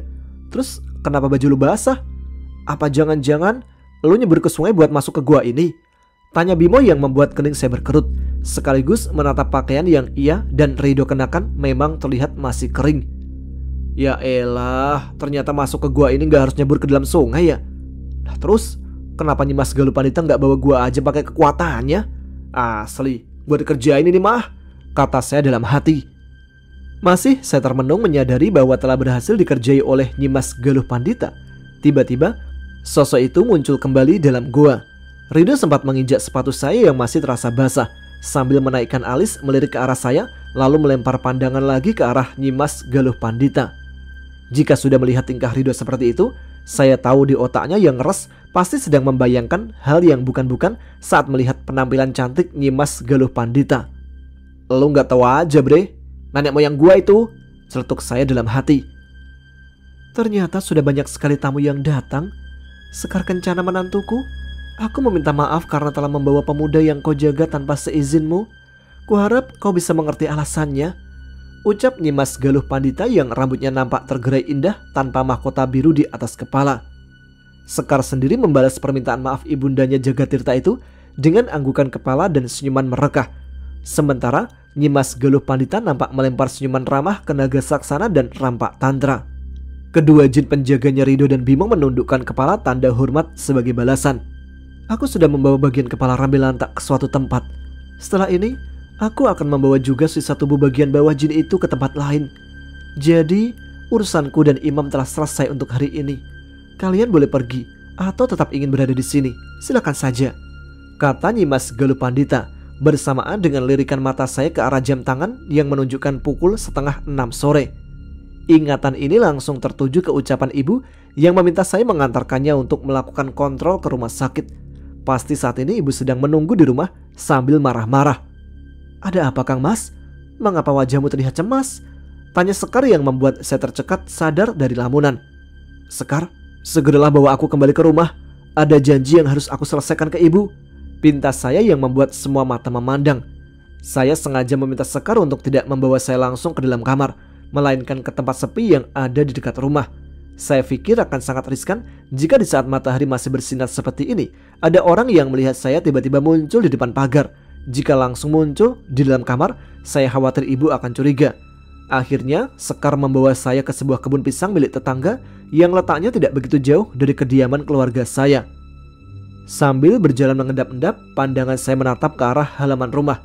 Terus kenapa baju lu basah? Apa jangan-jangan lu nyebur ke sungai buat masuk ke gua ini? Tanya Bimo yang membuat kening saya berkerut, sekaligus menatap pakaian yang ia dan Rido kenakan memang terlihat masih kering. Ya elah, ternyata masuk ke gua ini gak harus nyebur ke dalam sungai ya? Nah terus, kenapa Nyimas Galupandita gak bawa gua aja pakai kekuatannya? Asli, gua dikerjain ini mah, kata saya dalam hati. Masih saya termenung menyadari bahwa telah berhasil dikerjai oleh Nyimas Galupandita. Tiba-tiba sosok itu muncul kembali dalam gua. Rido sempat menginjak sepatu saya yang masih terasa basah sambil menaikkan alis melirik ke arah saya, lalu melempar pandangan lagi ke arah Nyimas Galupandita. Jika sudah melihat tingkah Rido seperti itu, saya tahu di otaknya yang ngeres pasti sedang membayangkan hal yang bukan-bukan saat melihat penampilan cantik Nyimas Galupandita. Lu gak tahu aja, bre, nenek moyang gua itu, celetuk saya dalam hati. Ternyata sudah banyak sekali tamu yang datang. Sekar Kencana menantuku, aku meminta maaf karena telah membawa pemuda yang kau jaga tanpa seizinmu. Kuharap kau bisa mengerti alasannya, ucap Nyimas Galupandita yang rambutnya nampak tergerai indah tanpa mahkota biru di atas kepala. Sekar sendiri membalas permintaan maaf ibundanya Jagatirta itu dengan anggukan kepala dan senyuman merekah. Sementara Nyimas Galupandita nampak melempar senyuman ramah ke Naga Saksana dan Rampak Tantra. Kedua jin penjaganya Rido dan Bimo menundukkan kepala tanda hormat sebagai balasan. Aku sudah membawa bagian kepala Rambilanta ke suatu tempat. Setelah ini, aku akan membawa juga sisa tubuh bagian bawah jin itu ke tempat lain. Jadi, urusanku dan Imam telah selesai untuk hari ini. Kalian boleh pergi atau tetap ingin berada di sini. Silakan saja, kata Nyimas Galuh Pandita bersamaan dengan lirikan mata saya ke arah jam tangan yang menunjukkan pukul 5:30 sore. Ingatan ini langsung tertuju ke ucapan ibu yang meminta saya mengantarkannya untuk melakukan kontrol ke rumah sakit. Pasti saat ini ibu sedang menunggu di rumah sambil marah-marah. Ada apa Kang Mas? Mengapa wajahmu terlihat cemas? Tanya Sekar yang membuat saya tercekat sadar dari lamunan. Sekar, segeralah bawa aku kembali ke rumah. Ada janji yang harus aku selesaikan ke ibu. Pintas saya yang membuat semua mata memandang. Saya sengaja meminta Sekar untuk tidak membawa saya langsung ke dalam kamar, melainkan ke tempat sepi yang ada di dekat rumah. Saya pikir akan sangat riskan jika di saat matahari masih bersinar seperti ini, ada orang yang melihat saya tiba-tiba muncul di depan pagar. Jika langsung muncul di dalam kamar, saya khawatir ibu akan curiga. Akhirnya, Sekar membawa saya ke sebuah kebun pisang milik tetangga yang letaknya tidak begitu jauh dari kediaman keluarga saya. Sambil berjalan mengendap-endap, pandangan saya menatap ke arah halaman rumah.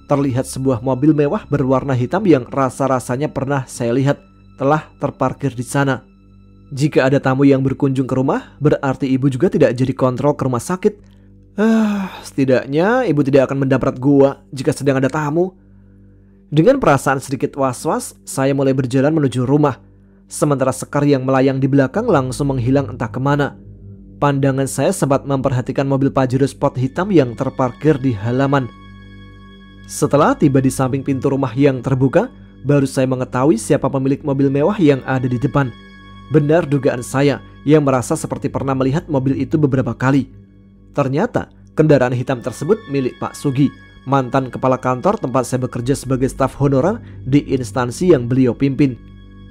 Terlihat sebuah mobil mewah berwarna hitam yang rasa-rasanya pernah saya lihat telah terparkir di sana. Jika ada tamu yang berkunjung ke rumah, berarti ibu juga tidak jadi kontrol ke rumah sakit. Setidaknya ibu tidak akan mendapat gua jika sedang ada tamu. Dengan perasaan sedikit was-was, saya mulai berjalan menuju rumah. Sementara Sekar yang melayang di belakang langsung menghilang entah kemana. Pandangan saya sempat memperhatikan mobil Pajero Sport hitam yang terparkir di halaman. Setelah tiba di samping pintu rumah yang terbuka, baru saya mengetahui siapa pemilik mobil mewah yang ada di depan. Benar dugaan saya yang merasa seperti pernah melihat mobil itu beberapa kali. Ternyata kendaraan hitam tersebut milik Pak Sugi, mantan kepala kantor tempat saya bekerja sebagai staf honorer di instansi yang beliau pimpin.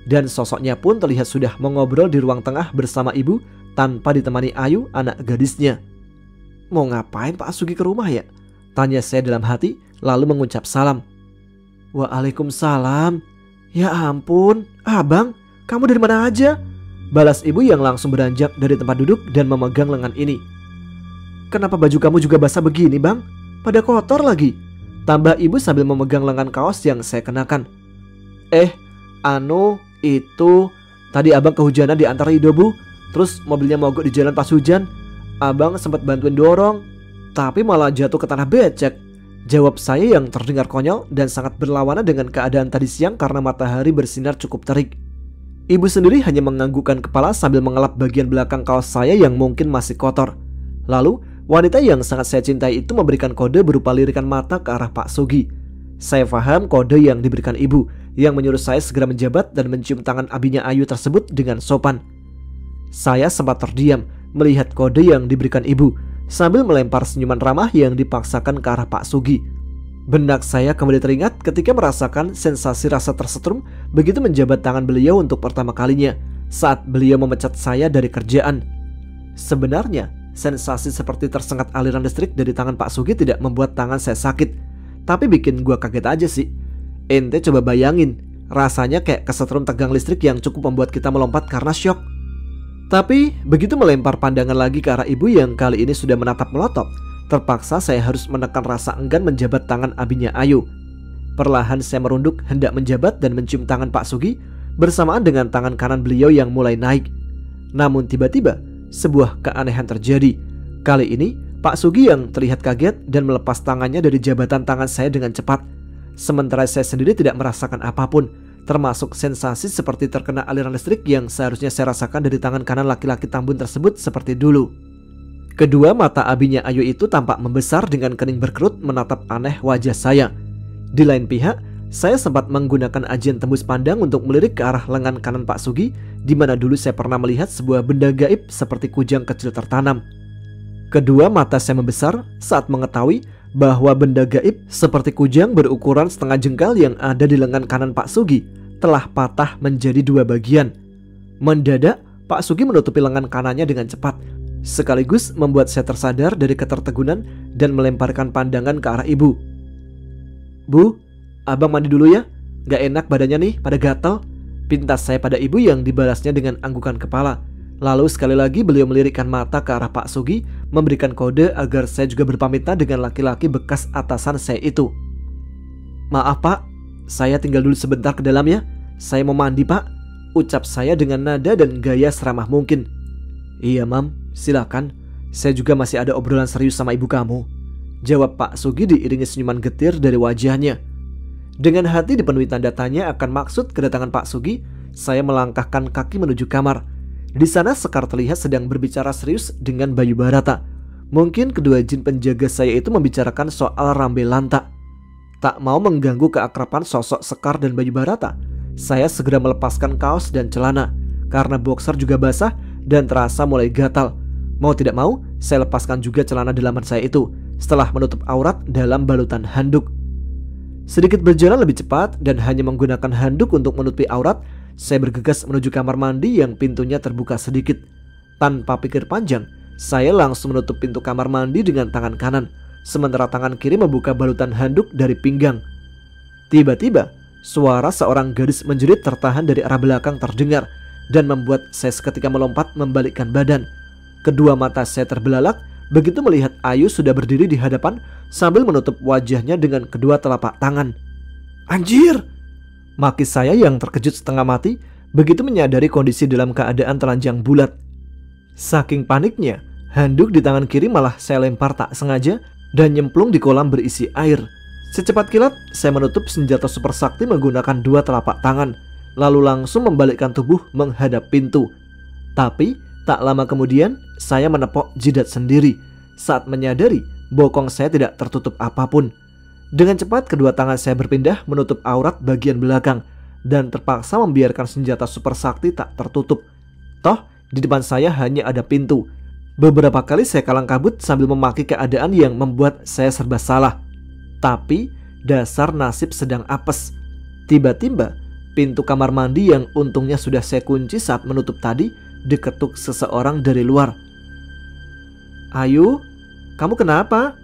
Dan sosoknya pun terlihat sudah mengobrol di ruang tengah bersama ibu tanpa ditemani Ayu, anak gadisnya. Mau ngapain Pak Sugi ke rumah ya? Tanya saya dalam hati lalu mengucap salam. Waalaikumsalam. Ya ampun, abang, kamu dari mana aja? Balas ibu yang langsung beranjak dari tempat duduk dan memegang lengan ini. Kenapa baju kamu juga basah begini bang? Pada kotor lagi. Tambah ibu sambil memegang lengan kaos yang saya kenakan. Itu tadi abang kehujanan di antara Rido bu. Terus mobilnya mogok di jalan pas hujan. Abang sempat bantuin dorong, tapi malah jatuh ke tanah becek. Jawab saya yang terdengar konyol dan sangat berlawanan dengan keadaan tadi siang karena matahari bersinar cukup terik. Ibu sendiri hanya menganggukkan kepala sambil mengelap bagian belakang kaos saya yang mungkin masih kotor. Lalu wanita yang sangat saya cintai itu memberikan kode berupa lirikan mata ke arah Pak Sugi. Saya paham kode yang diberikan ibu yang menyuruh saya segera menjabat dan mencium tangan abinya Ayu tersebut dengan sopan. Saya sempat terdiam melihat kode yang diberikan ibu sambil melempar senyuman ramah yang dipaksakan ke arah Pak Sugi. Benak saya kembali teringat ketika merasakan sensasi rasa tersetrum begitu menjabat tangan beliau untuk pertama kalinya saat beliau memecat saya dari kerjaan. Sebenarnya, sensasi seperti tersengat aliran listrik dari tangan Pak Sugi tidak membuat tangan saya sakit, tapi bikin gua kaget aja sih. Ente coba bayangin, rasanya kayak kesetrum tegang listrik yang cukup membuat kita melompat karena syok. Tapi begitu melempar pandangan lagi ke arah ibu yang kali ini sudah menatap melotot, terpaksa saya harus menekan rasa enggan menjabat tangan abinya Ayu. Perlahan saya merunduk hendak menjabat dan mencium tangan Pak Sugi bersamaan dengan tangan kanan beliau yang mulai naik. Namun tiba-tiba sebuah keanehan terjadi. Kali ini Pak Sugi yang terlihat kaget dan melepas tangannya dari jabatan tangan saya dengan cepat. Sementara saya sendiri tidak merasakan apapun, termasuk sensasi seperti terkena aliran listrik yang seharusnya saya rasakan dari tangan kanan laki-laki tambun tersebut seperti dulu. Kedua mata abinya Ayu itu tampak membesar dengan kening berkerut menatap aneh wajah saya. Di lain pihak, saya sempat menggunakan ajian tembus pandang untuk melirik ke arah lengan kanan Pak Sugi, di mana dulu saya pernah melihat sebuah benda gaib seperti kujang kecil tertanam. Kedua mata saya membesar saat mengetahui bahwa benda gaib seperti kujang berukuran setengah jengkal yang ada di lengan kanan Pak Sugi telah patah menjadi dua bagian. Mendadak, Pak Sugi menutupi lengan kanannya dengan cepat, sekaligus membuat saya tersadar dari ketertegunan dan melemparkan pandangan ke arah ibu. Bu, abang mandi dulu ya, gak enak badannya nih pada gatal. Pintas saya pada ibu yang dibalasnya dengan anggukan kepala. Lalu sekali lagi beliau melirikkan mata ke arah Pak Sugi, memberikan kode agar saya juga berpamitan dengan laki-laki bekas atasan saya itu. "Maaf Pak, saya tinggal dulu sebentar ke dalam ya. Saya mau mandi Pak," ucap saya dengan nada dan gaya seramah mungkin. "Iya Mam, silakan. Saya juga masih ada obrolan serius sama ibu kamu," jawab Pak Sugi diiringi senyuman getir dari wajahnya. Dengan hati dipenuhi tanda tanya akan maksud kedatangan Pak Sugi, saya melangkahkan kaki menuju kamar. Di sana Sekar terlihat sedang berbicara serius dengan Bayu Barata. Mungkin kedua jin penjaga saya itu membicarakan soal Rambe Lanta. Tak mau mengganggu keakraban sosok Sekar dan Bayu Barata, saya segera melepaskan kaos dan celana karena boxer juga basah dan terasa mulai gatal. Mau tidak mau, saya lepaskan juga celana dalaman saya itu setelah menutup aurat dalam balutan handuk. Sedikit berjalan lebih cepat dan hanya menggunakan handuk untuk menutupi aurat, saya bergegas menuju kamar mandi yang pintunya terbuka sedikit. Tanpa pikir panjang, saya langsung menutup pintu kamar mandi dengan tangan kanan, sementara tangan kiri membuka balutan handuk dari pinggang. Tiba-tiba, suara seorang gadis menjerit tertahan dari arah belakang terdengar dan membuat saya seketika melompat membalikkan badan. Kedua mata saya terbelalak begitu melihat Ayu sudah berdiri di hadapan sambil menutup wajahnya dengan kedua telapak tangan. "Anjir!" maki saya yang terkejut setengah mati begitu menyadari kondisi dalam keadaan telanjang bulat. Saking paniknya, handuk di tangan kiri malah saya lempar tak sengaja dan nyemplung di kolam berisi air. Secepat kilat, saya menutup senjata super sakti menggunakan dua telapak tangan, lalu langsung membalikkan tubuh menghadap pintu. Tapi tak lama kemudian, saya menepok jidat sendiri saat menyadari bokong saya tidak tertutup apapun. Dengan cepat kedua tangan saya berpindah menutup aurat bagian belakang dan terpaksa membiarkan senjata super sakti tak tertutup. Toh di depan saya hanya ada pintu. Beberapa kali saya kalang kabut sambil memaki keadaan yang membuat saya serba salah. Tapi dasar nasib sedang apes. Tiba-tiba pintu kamar mandi yang untungnya sudah saya kunci saat menutup tadi diketuk seseorang dari luar. "Ayu, kamu kenapa?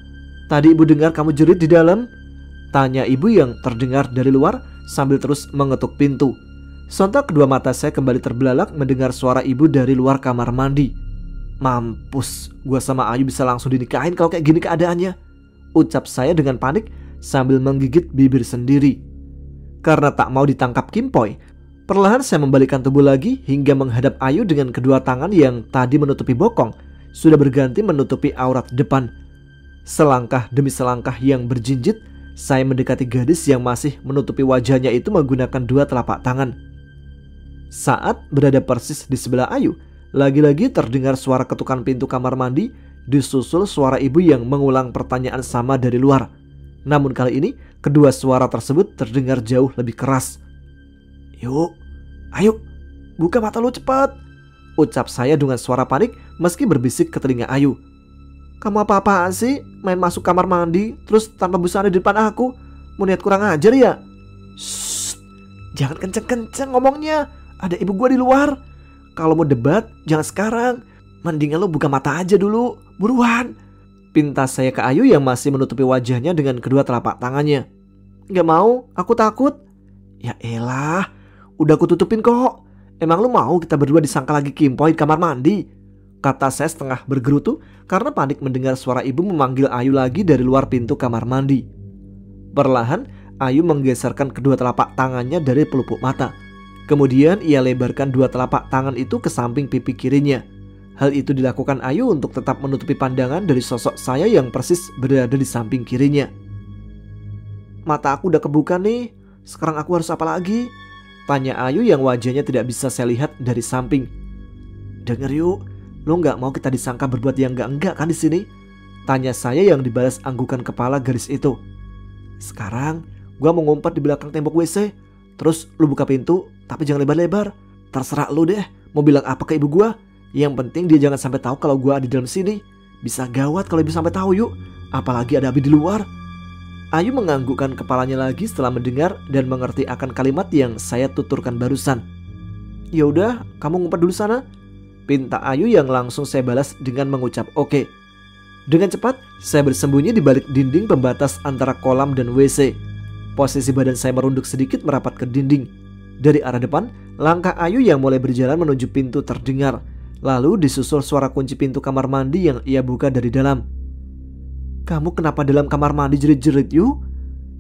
Tadi ibu dengar kamu jerit di dalam," tanya ibu yang terdengar dari luar sambil terus mengetuk pintu. Sontak kedua mata saya kembali terbelalak mendengar suara ibu dari luar kamar mandi. "Mampus, gua sama Ayu bisa langsung dinikahin kalau kayak gini keadaannya," ucap saya dengan panik sambil menggigit bibir sendiri. Karena tak mau ditangkap Kimpoy, perlahan saya membalikkan tubuh lagi hingga menghadap Ayu dengan kedua tangan yang tadi menutupi bokong sudah berganti menutupi aurat depan. Selangkah demi selangkah yang berjinjit, saya mendekati gadis yang masih menutupi wajahnya itu menggunakan dua telapak tangan. Saat berada persis di sebelah Ayu, lagi-lagi terdengar suara ketukan pintu kamar mandi disusul suara ibu yang mengulang pertanyaan sama dari luar. Namun kali ini kedua suara tersebut terdengar jauh lebih keras. "Yuk, ayo, buka mata lu cepat," ucap saya dengan suara panik meski berbisik ke telinga Ayu. "Kamu apa-apaan sih? Main masuk kamar mandi terus tanpa busana di depan aku? Mau niat kurang ajar ya?" "Shh, jangan kenceng-kenceng ngomongnya. Ada ibu gua di luar. Kalau mau debat jangan sekarang. Mendingan lo buka mata aja dulu. Buruan," pintas saya ke Ayu yang masih menutupi wajahnya dengan kedua telapak tangannya. "Gak mau, aku takut." "Ya elah, udah aku tutupin kok. Emang lu mau kita berdua disangka lagi Kimpoy di kamar mandi?" kata saya setengah bergerutu karena panik mendengar suara ibu memanggil Ayu lagi dari luar pintu kamar mandi. Perlahan Ayu menggeserkan kedua telapak tangannya dari pelupuk mata. Kemudian ia lebarkan dua telapak tangan itu ke samping pipi kirinya. Hal itu dilakukan Ayu untuk tetap menutupi pandangan dari sosok saya yang persis berada di samping kirinya. "Mata aku udah kebuka nih. Sekarang aku harus apa lagi?" tanya Ayu yang wajahnya tidak bisa saya lihat dari samping. "Dengar yuk, lo nggak mau kita disangka berbuat yang enggak kan di sini?" tanya saya yang dibalas anggukan kepala gadis itu. "Sekarang gua mau ngumpet di belakang tembok WC. Terus lu buka pintu, tapi jangan lebar-lebar. Terserah lu deh mau bilang apa ke ibu gua. Yang penting dia jangan sampai tahu kalau gua ada di dalam sini. Bisa gawat kalau ibu sampai tahu yuk. Apalagi ada Abi di luar." Ayu menganggukkan kepalanya lagi setelah mendengar dan mengerti akan kalimat yang saya tuturkan barusan. "Ya udah, kamu ngumpet dulu sana," pinta Ayu yang langsung saya balas dengan mengucap oke. Dengan cepat, saya bersembunyi di balik dinding pembatas antara kolam dan WC. Posisi badan saya merunduk sedikit merapat ke dinding. Dari arah depan, Langkah Ayu yang mulai berjalan menuju pintu terdengar. Lalu disusul suara kunci pintu kamar mandi yang ia buka dari dalam. "Kamu kenapa dalam kamar mandi jerit-jerit, Yu?"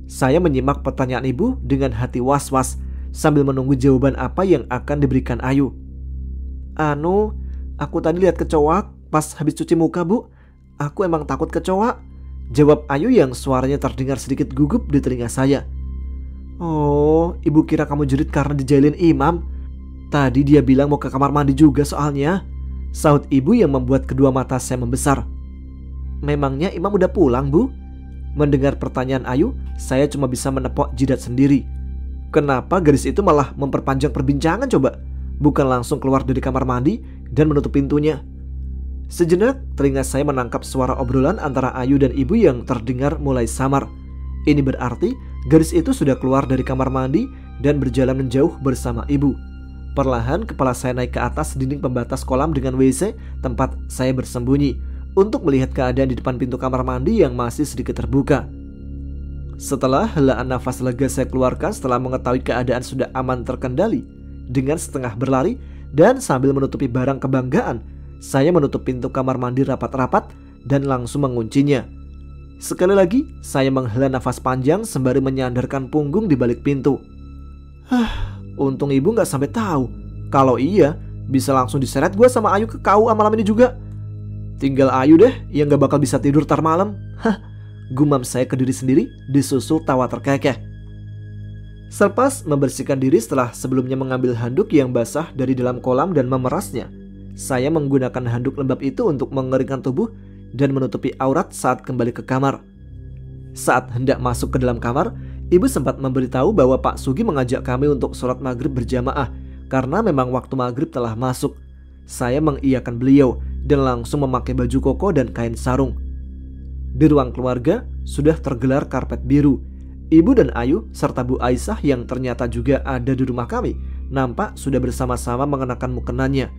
Saya menyimak pertanyaan ibu dengan hati was-was sambil menunggu jawaban apa yang akan diberikan Ayu. Aku tadi lihat kecoak pas habis cuci muka, Bu. Aku emang takut kecoak," jawab Ayu yang suaranya terdengar sedikit gugup di telinga saya. "Oh, ibu kira kamu jerit karena dijailin Imam. Tadi dia bilang mau ke kamar mandi juga soalnya," sahut ibu yang membuat kedua mata saya membesar. "Memangnya Imam udah pulang, Bu?" Mendengar pertanyaan Ayu, saya cuma bisa menepok jidat sendiri. Kenapa gadis itu malah memperpanjang perbincangan coba? Bukan langsung keluar dari kamar mandi dan menutup pintunya. Sejenak telinga saya menangkap suara obrolan antara Ayu dan ibu yang terdengar mulai samar. Ini berarti gadis itu sudah keluar dari kamar mandi dan berjalan menjauh bersama ibu. Perlahan kepala saya naik ke atas dinding pembatas kolam dengan WC tempat saya bersembunyi untuk melihat keadaan di depan pintu kamar mandi yang masih sedikit terbuka. Setelah helaan nafas lega saya keluarkan setelah mengetahui keadaan sudah aman terkendali, dengan setengah berlari dan sambil menutupi barang kebanggaan, saya menutup pintu kamar mandi rapat-rapat dan langsung menguncinya. Sekali lagi, saya menghela nafas panjang sembari menyandarkan punggung di balik pintu. Untung ibu gak sampai tahu. Kalau iya, bisa langsung diseret gue sama Ayu ke KUA malam ini juga. Tinggal Ayu deh yang gak bakal bisa tidur tar malam. Gumam saya ke diri sendiri disusul tawa terkekeh. Selepas membersihkan diri setelah sebelumnya mengambil handuk yang basah dari dalam kolam dan memerasnya, saya menggunakan handuk lembab itu untuk mengeringkan tubuh dan menutupi aurat saat kembali ke kamar. Saat hendak masuk ke dalam kamar, ibu sempat memberitahu bahwa Pak Sugi mengajak kami untuk sholat maghrib berjamaah karena memang waktu maghrib telah masuk. Saya mengiyakan beliau dan langsung memakai baju koko dan kain sarung. Di ruang keluarga sudah tergelar karpet biru. Ibu dan Ayu serta Bu Aisyah yang ternyata juga ada di rumah kami nampak sudah bersama-sama mengenakan mukenanya.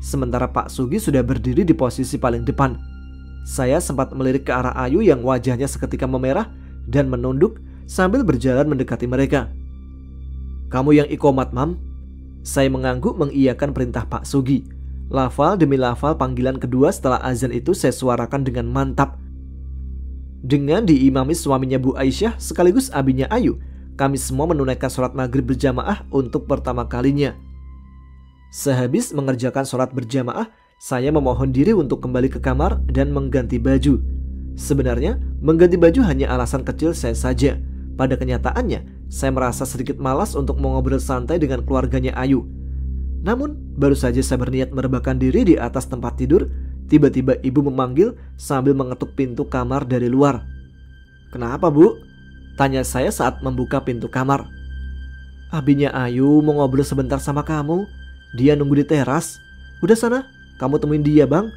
Sementara Pak Sugi sudah berdiri di posisi paling depan. Saya sempat melirik ke arah Ayu yang wajahnya seketika memerah dan menunduk sambil berjalan mendekati mereka. "Kamu yang iqomat, Mam?" Saya mengangguk mengiyakan perintah Pak Sugi. Lafal demi lafal panggilan kedua setelah azan itu saya suarakan dengan mantap. Dengan diimami suaminya Bu Aisyah sekaligus abinya Ayu, kami semua menunaikan sholat maghrib berjamaah untuk pertama kalinya. Sehabis mengerjakan sholat berjamaah, saya memohon diri untuk kembali ke kamar dan mengganti baju. Sebenarnya, mengganti baju hanya alasan kecil saya saja. Pada kenyataannya, saya merasa sedikit malas untuk mengobrol santai dengan keluarganya Ayu. Namun, baru saja saya berniat merebahkan diri di atas tempat tidur, tiba-tiba ibu memanggil sambil mengetuk pintu kamar dari luar. "Kenapa, Bu?" tanya saya saat membuka pintu kamar. "Abinya Ayu mau ngobrol sebentar sama kamu. Dia nunggu di teras. Udah sana, kamu temuin dia, Bang."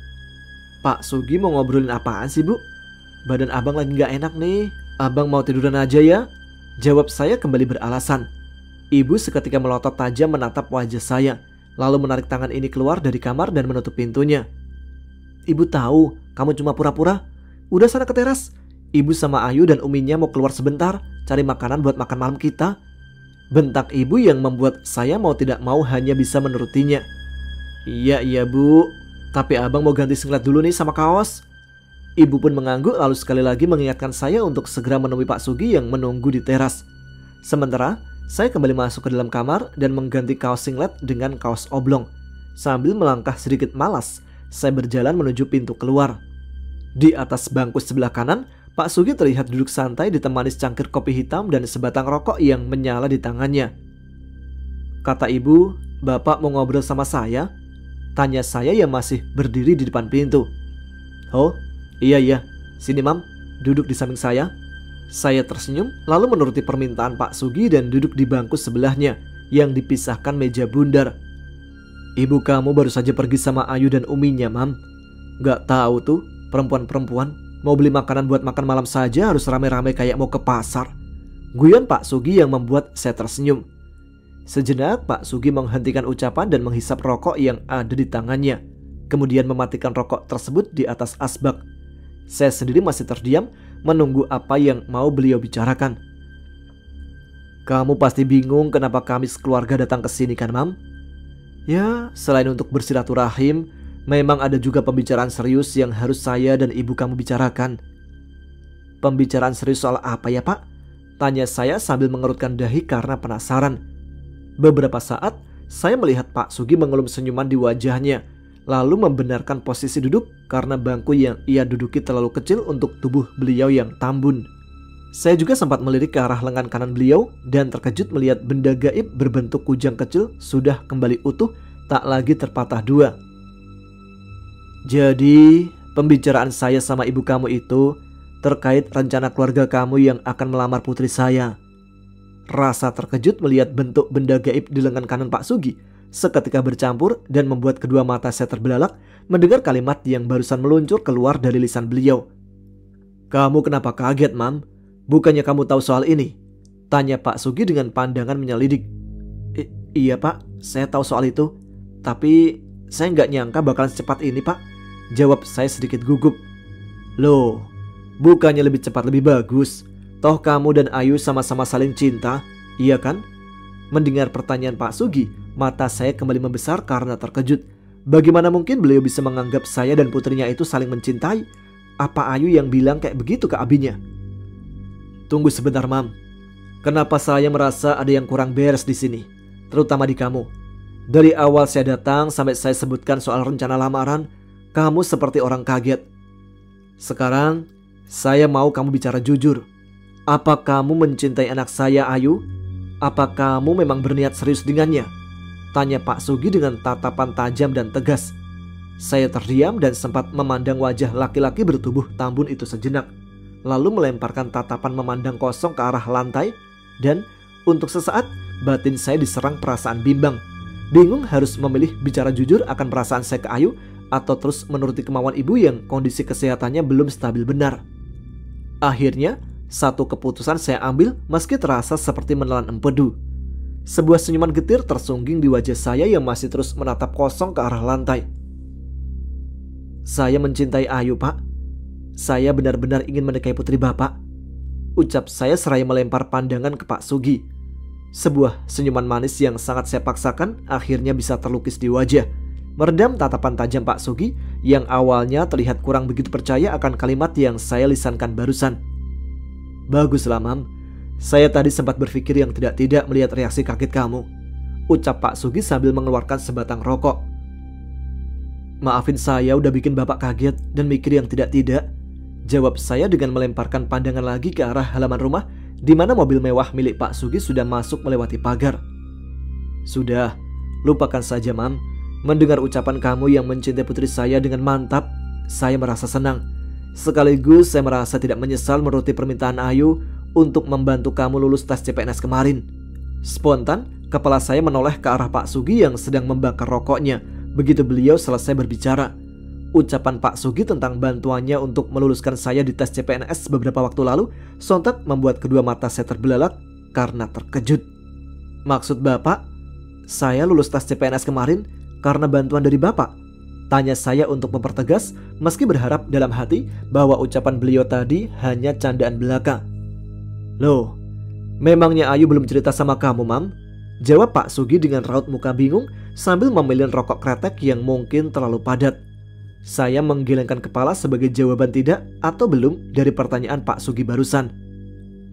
"Pak Sugi mau ngobrolin apaan sih, Bu? Badan abang lagi gak enak nih. Abang mau tiduran aja ya?" jawab saya kembali beralasan. Ibu seketika melotot tajam menatap wajah saya, lalu menarik tangan ini keluar dari kamar dan menutup pintunya. "Ibu tahu kamu cuma pura-pura. Udah sana ke teras. Ibu sama Ayu dan uminya mau keluar sebentar cari makanan buat makan malam kita," bentak ibu yang membuat saya mau tidak mau hanya bisa menurutinya. Iya Bu, tapi abang mau ganti singlet dulu nih sama kaos." Ibu pun mengangguk lalu sekali lagi mengingatkan saya untuk segera menemui Pak Sugi yang menunggu di teras. Sementara saya kembali masuk ke dalam kamar dan mengganti kaos singlet dengan kaos oblong. Sambil melangkah sedikit malas, saya berjalan menuju pintu keluar. Di atas bangku sebelah kanan, Pak Sugi terlihat duduk santai ditemani secangkir kopi hitam dan sebatang rokok yang menyala di tangannya. "Kata ibu, bapak mau ngobrol sama saya?" tanya saya yang masih berdiri di depan pintu. "Oh, iya, sini Mam, duduk di samping saya." Saya tersenyum lalu menuruti permintaan Pak Sugi dan duduk di bangku sebelahnya yang dipisahkan meja bundar. "Ibu kamu baru saja pergi sama Ayu dan uminya, Mam. Gak tahu tuh, perempuan-perempuan mau beli makanan buat makan malam saja harus rame-rame kayak mau ke pasar." Guyon Pak Sugi yang membuat saya tersenyum. Sejenak Pak Sugi menghentikan ucapan dan menghisap rokok yang ada di tangannya, kemudian mematikan rokok tersebut di atas asbak. Saya sendiri masih terdiam menunggu apa yang mau beliau bicarakan. "Kamu pasti bingung kenapa kami sekeluarga datang ke sini kan, Mam?" Ya, selain untuk bersilaturahim, memang ada juga pembicaraan serius yang harus saya dan ibu kamu bicarakan. Pembicaraan serius soal apa ya Pak? Tanya saya sambil mengerutkan dahi karena penasaran. Beberapa saat, saya melihat Pak Sugi mengelum senyuman di wajahnya, lalu membenarkan posisi duduk karena bangku yang ia duduki terlalu kecil untuk tubuh beliau yang tambun. Saya juga sempat melirik ke arah lengan kanan beliau dan terkejut melihat benda gaib berbentuk kujang kecil sudah kembali utuh, tak lagi terpatah dua. Jadi, pembicaraan saya sama ibu kamu itu terkait rencana keluarga kamu yang akan melamar putri saya. Rasa terkejut melihat bentuk benda gaib di lengan kanan Pak Sugi seketika bercampur dan membuat kedua mata saya terbelalak mendengar kalimat yang barusan meluncur keluar dari lisan beliau. "Kamu kenapa kaget, Mam? Bukannya kamu tahu soal ini?" Tanya Pak Sugi dengan pandangan menyelidik. Iya Pak, saya tahu soal itu. Tapi saya nggak nyangka bakalan secepat ini Pak. Jawab saya sedikit gugup. Loh, bukannya lebih cepat lebih bagus? Toh kamu dan Ayu sama-sama saling cinta, iya kan? Mendengar pertanyaan Pak Sugi, mata saya kembali membesar karena terkejut. Bagaimana mungkin beliau bisa menganggap saya dan putrinya itu saling mencintai? Apa Ayu yang bilang kayak begitu ke abinya? Tunggu sebentar, Mam. Kenapa saya merasa ada yang kurang beres di sini, terutama di kamu? Dari awal saya datang sampai saya sebutkan soal rencana lamaran, kamu seperti orang kaget. Sekarang, saya mau kamu bicara jujur. Apa kamu mencintai anak saya, Ayu? Apa kamu memang berniat serius dengannya? Tanya Pak Sugi dengan tatapan tajam dan tegas. Saya terdiam dan sempat memandang wajah laki-laki bertubuh tambun itu sejenak, lalu melemparkan tatapan memandang kosong ke arah lantai, dan untuk sesaat batin saya diserang perasaan bimbang. Bingung harus memilih bicara jujur akan perasaan saya ke Ayu atau terus menuruti kemauan ibu yang kondisi kesehatannya belum stabil benar. Akhirnya, satu keputusan saya ambil meski terasa seperti menelan empedu. Sebuah senyuman getir tersungging di wajah saya yang masih terus menatap kosong ke arah lantai. Saya mencintai Ayu, Pak. Saya benar-benar ingin menikahi putri Bapak. Ucap saya seraya melempar pandangan ke Pak Sugi. Sebuah senyuman manis yang sangat saya paksakan akhirnya bisa terlukis di wajah, meredam tatapan tajam Pak Sugi yang awalnya terlihat kurang begitu percaya akan kalimat yang saya lisankan barusan. Baguslah, Mam. Saya tadi sempat berpikir yang tidak-tidak melihat reaksi kaget kamu, ucap Pak Sugi sambil mengeluarkan sebatang rokok. Maafin saya udah bikin Bapak kaget dan mikir yang tidak-tidak, jawab saya dengan melemparkan pandangan lagi ke arah halaman rumah di mana mobil mewah milik Pak Sugi sudah masuk melewati pagar. Sudah, lupakan saja, Mam. Mendengar ucapan kamu yang mencintai putri saya dengan mantap, saya merasa senang. Sekaligus saya merasa tidak menyesal menuruti permintaan Ayu untuk membantu kamu lulus tes CPNS kemarin. Spontan, kepala saya menoleh ke arah Pak Sugi yang sedang membakar rokoknya begitu beliau selesai berbicara. Ucapan Pak Sugi tentang bantuannya untuk meluluskan saya di tes CPNS beberapa waktu lalu sontak membuat kedua mata saya terbelalak karena terkejut. Maksud Bapak, saya lulus tes CPNS kemarin karena bantuan dari Bapak? Tanya saya untuk mempertegas meski berharap dalam hati bahwa ucapan beliau tadi hanya candaan belaka. Loh, memangnya Ayu belum cerita sama kamu, Mam? Jawab Pak Sugi dengan raut muka bingung sambil memilih rokok kretek yang mungkin terlalu padat. Saya menggelengkan kepala sebagai jawaban tidak atau belum dari pertanyaan Pak Sugi barusan.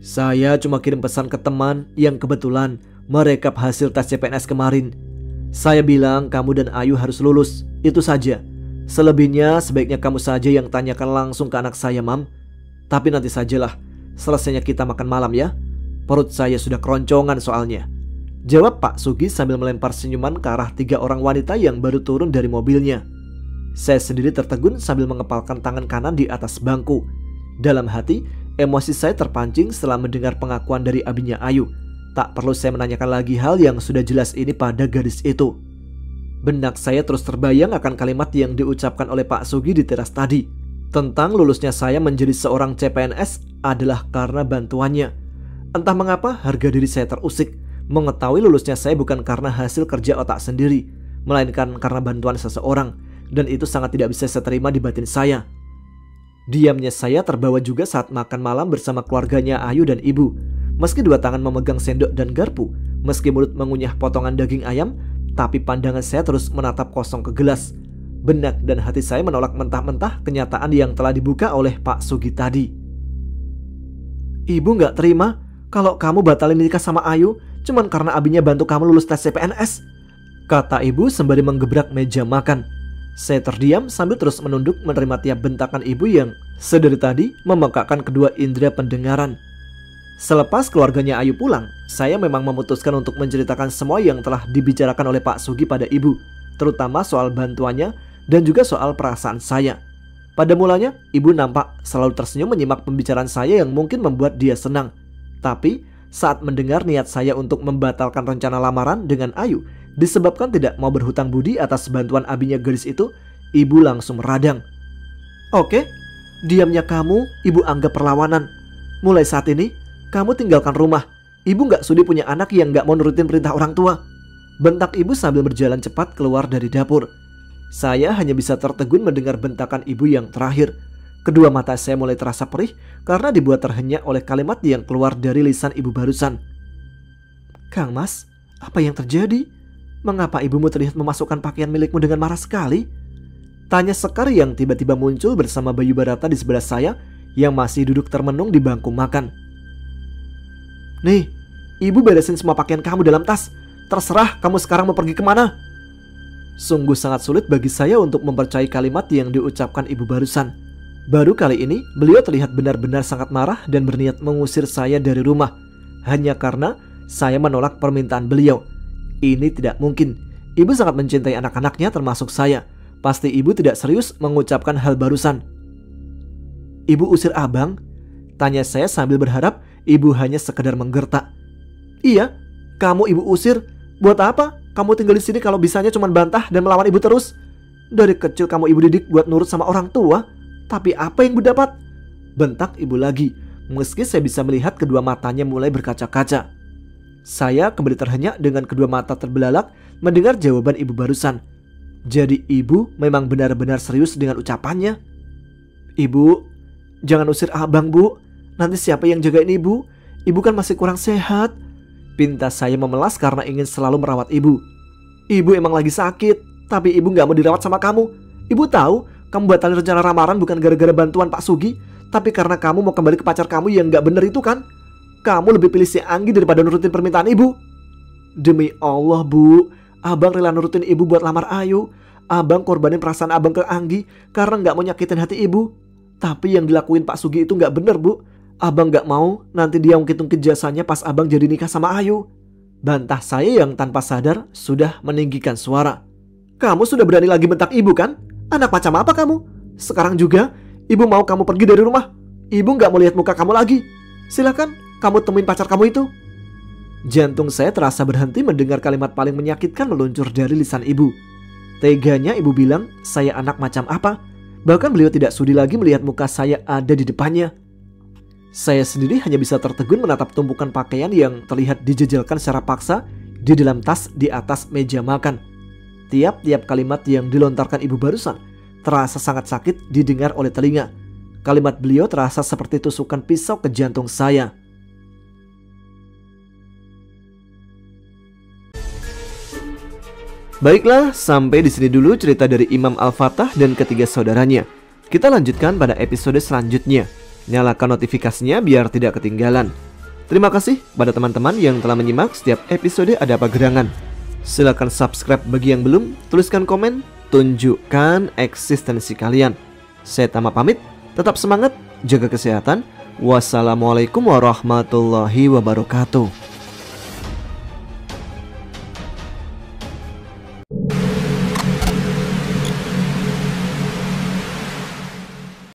Saya cuma kirim pesan ke teman yang kebetulan merekap hasil tes CPNS kemarin. Saya bilang kamu dan Ayu harus lulus, itu saja. Selebihnya sebaiknya kamu saja yang tanyakan langsung ke anak saya, Mam. Tapi nanti sajalah, selesainya kita makan malam ya. Perut saya sudah keroncongan soalnya, jawab Pak Sugi sambil melempar senyuman ke arah 3 orang wanita yang baru turun dari mobilnya. Saya sendiri tertegun sambil mengepalkan tangan kanan di atas bangku. Dalam hati, emosi saya terpancing setelah mendengar pengakuan dari abinya Ayu. Tak perlu saya menanyakan lagi hal yang sudah jelas ini pada gadis itu. Benak saya terus terbayang akan kalimat yang diucapkan oleh Pak Sugi di teras tadi. Tentang lulusnya saya menjadi seorang CPNS adalah karena bantuannya. Entah mengapa harga diri saya terusik. Mengetahui lulusnya saya bukan karena hasil kerja otak sendiri, melainkan karena bantuan seseorang. Dan itu sangat tidak bisa saya terima di batin saya. Diamnya saya terbawa juga saat makan malam bersama keluarganya Ayu dan ibu. Meski 2 tangan memegang sendok dan garpu, meski mulut mengunyah potongan daging ayam, Tapi pandangan saya terus menatap kosong ke gelas. Benak dan hati saya menolak mentah-mentah kenyataan yang telah dibuka oleh Pak Sugi tadi. Ibu gak terima kalau kamu batalin nikah sama Ayu cuman karena abinya bantu kamu lulus tes CPNS, kata ibu sembari menggebrak meja makan. Saya terdiam sambil terus menunduk menerima tiap bentakan ibu yang sedari tadi memekakkan kedua indera pendengaran. Selepas keluarganya Ayu pulang, saya memang memutuskan untuk menceritakan semua yang telah dibicarakan oleh Pak Sugi pada ibu, terutama soal bantuannya dan juga soal perasaan saya. Pada mulanya, ibu nampak selalu tersenyum menyimak pembicaraan saya yang mungkin membuat dia senang. Tapi, saat mendengar niat saya untuk membatalkan rencana lamaran dengan Ayu disebabkan tidak mau berhutang budi atas bantuan abinya gadis itu, ibu langsung meradang. Oke, diamnya kamu, ibu anggap perlawanan. Mulai saat ini, kamu tinggalkan rumah. Ibu gak sudi punya anak yang gak mau nurutin perintah orang tua, bentak ibu sambil berjalan cepat keluar dari dapur. Saya hanya bisa tertegun mendengar bentakan ibu yang terakhir. Kedua mata saya mulai terasa perih karena dibuat terhenyak oleh kalimat yang keluar dari lisan ibu barusan. Kang Mas, apa yang terjadi? Mengapa ibumu terlihat memasukkan pakaian milikmu dengan marah sekali? Tanya Sekar yang tiba-tiba muncul bersama Bayu Barata di sebelah saya yang masih duduk termenung di bangku makan. Nih, ibu beresin semua pakaian kamu dalam tas. Terserah kamu sekarang mau pergi kemana. Sungguh sangat sulit bagi saya untuk mempercayai kalimat yang diucapkan ibu barusan. Baru kali ini beliau terlihat benar-benar sangat marah dan berniat mengusir saya dari rumah hanya karena saya menolak permintaan beliau. Ini tidak mungkin. Ibu sangat mencintai anak-anaknya termasuk saya. Pasti ibu tidak serius mengucapkan hal barusan. Ibu usir abang? Tanya saya sambil berharap ibu hanya sekedar menggertak. Iya, kamu ibu usir. Buat apa? Kamu tinggal di sini kalau bisanya cuma bantah dan melawan ibu terus. Dari kecil kamu ibu didik buat nurut sama orang tua. Tapi apa yang ibu dapat? Bentak ibu lagi, meski saya bisa melihat kedua matanya mulai berkaca-kaca. Saya kembali terhenyak dengan kedua mata terbelalak mendengar jawaban ibu barusan. Jadi ibu memang benar-benar serius dengan ucapannya. Ibu, jangan usir abang bu. Nanti siapa yang jagain ibu? Ibu kan masih kurang sehat. Pintas saya memelas karena ingin selalu merawat ibu. Ibu emang lagi sakit, tapi ibu gak mau dirawat sama kamu. Ibu tahu kamu batalin rencana lamaran bukan gara-gara bantuan Pak Sugi, tapi karena kamu mau kembali ke pacar kamu yang gak bener itu kan? Kamu lebih pilih si Anggi daripada nurutin permintaan ibu. Demi Allah bu, abang rela nurutin ibu buat lamar Ayu. Abang korbanin perasaan abang ke Anggi karena gak mau nyakitin hati ibu. Tapi yang dilakuin Pak Sugi itu gak bener bu. Abang gak mau nanti dia ungkit-ungkit jasanya pas abang jadi nikah sama Ayu. Bantah saya yang tanpa sadar sudah meninggikan suara. Kamu sudah berani lagi bentak ibu kan? Anak macam apa kamu? Sekarang juga ibu mau kamu pergi dari rumah. Ibu gak mau lihat muka kamu lagi. Silakan kamu temuin pacar kamu itu. Jantung saya terasa berhenti mendengar kalimat paling menyakitkan meluncur dari lisan ibu. Teganya ibu bilang saya anak macam apa. Bahkan beliau tidak sudi lagi melihat muka saya ada di depannya. Saya sendiri hanya bisa tertegun menatap tumpukan pakaian yang terlihat dijejelkan secara paksa di dalam tas di atas meja makan. Tiap-tiap kalimat yang dilontarkan ibu barusan terasa sangat sakit didengar oleh telinga. Kalimat beliau terasa seperti tusukan pisau ke jantung saya. Baiklah, sampai di sini dulu cerita dari Imam Al-Fatah dan ketiga saudaranya. Kita lanjutkan pada episode selanjutnya. Nyalakan notifikasinya biar tidak ketinggalan. Terima kasih pada teman-teman yang telah menyimak setiap episode Ada Apa Gerangan. Silahkan subscribe bagi yang belum, tuliskan komen, tunjukkan eksistensi kalian. Saya Tama pamit, tetap semangat, jaga kesehatan. Wassalamualaikum warahmatullahi wabarakatuh.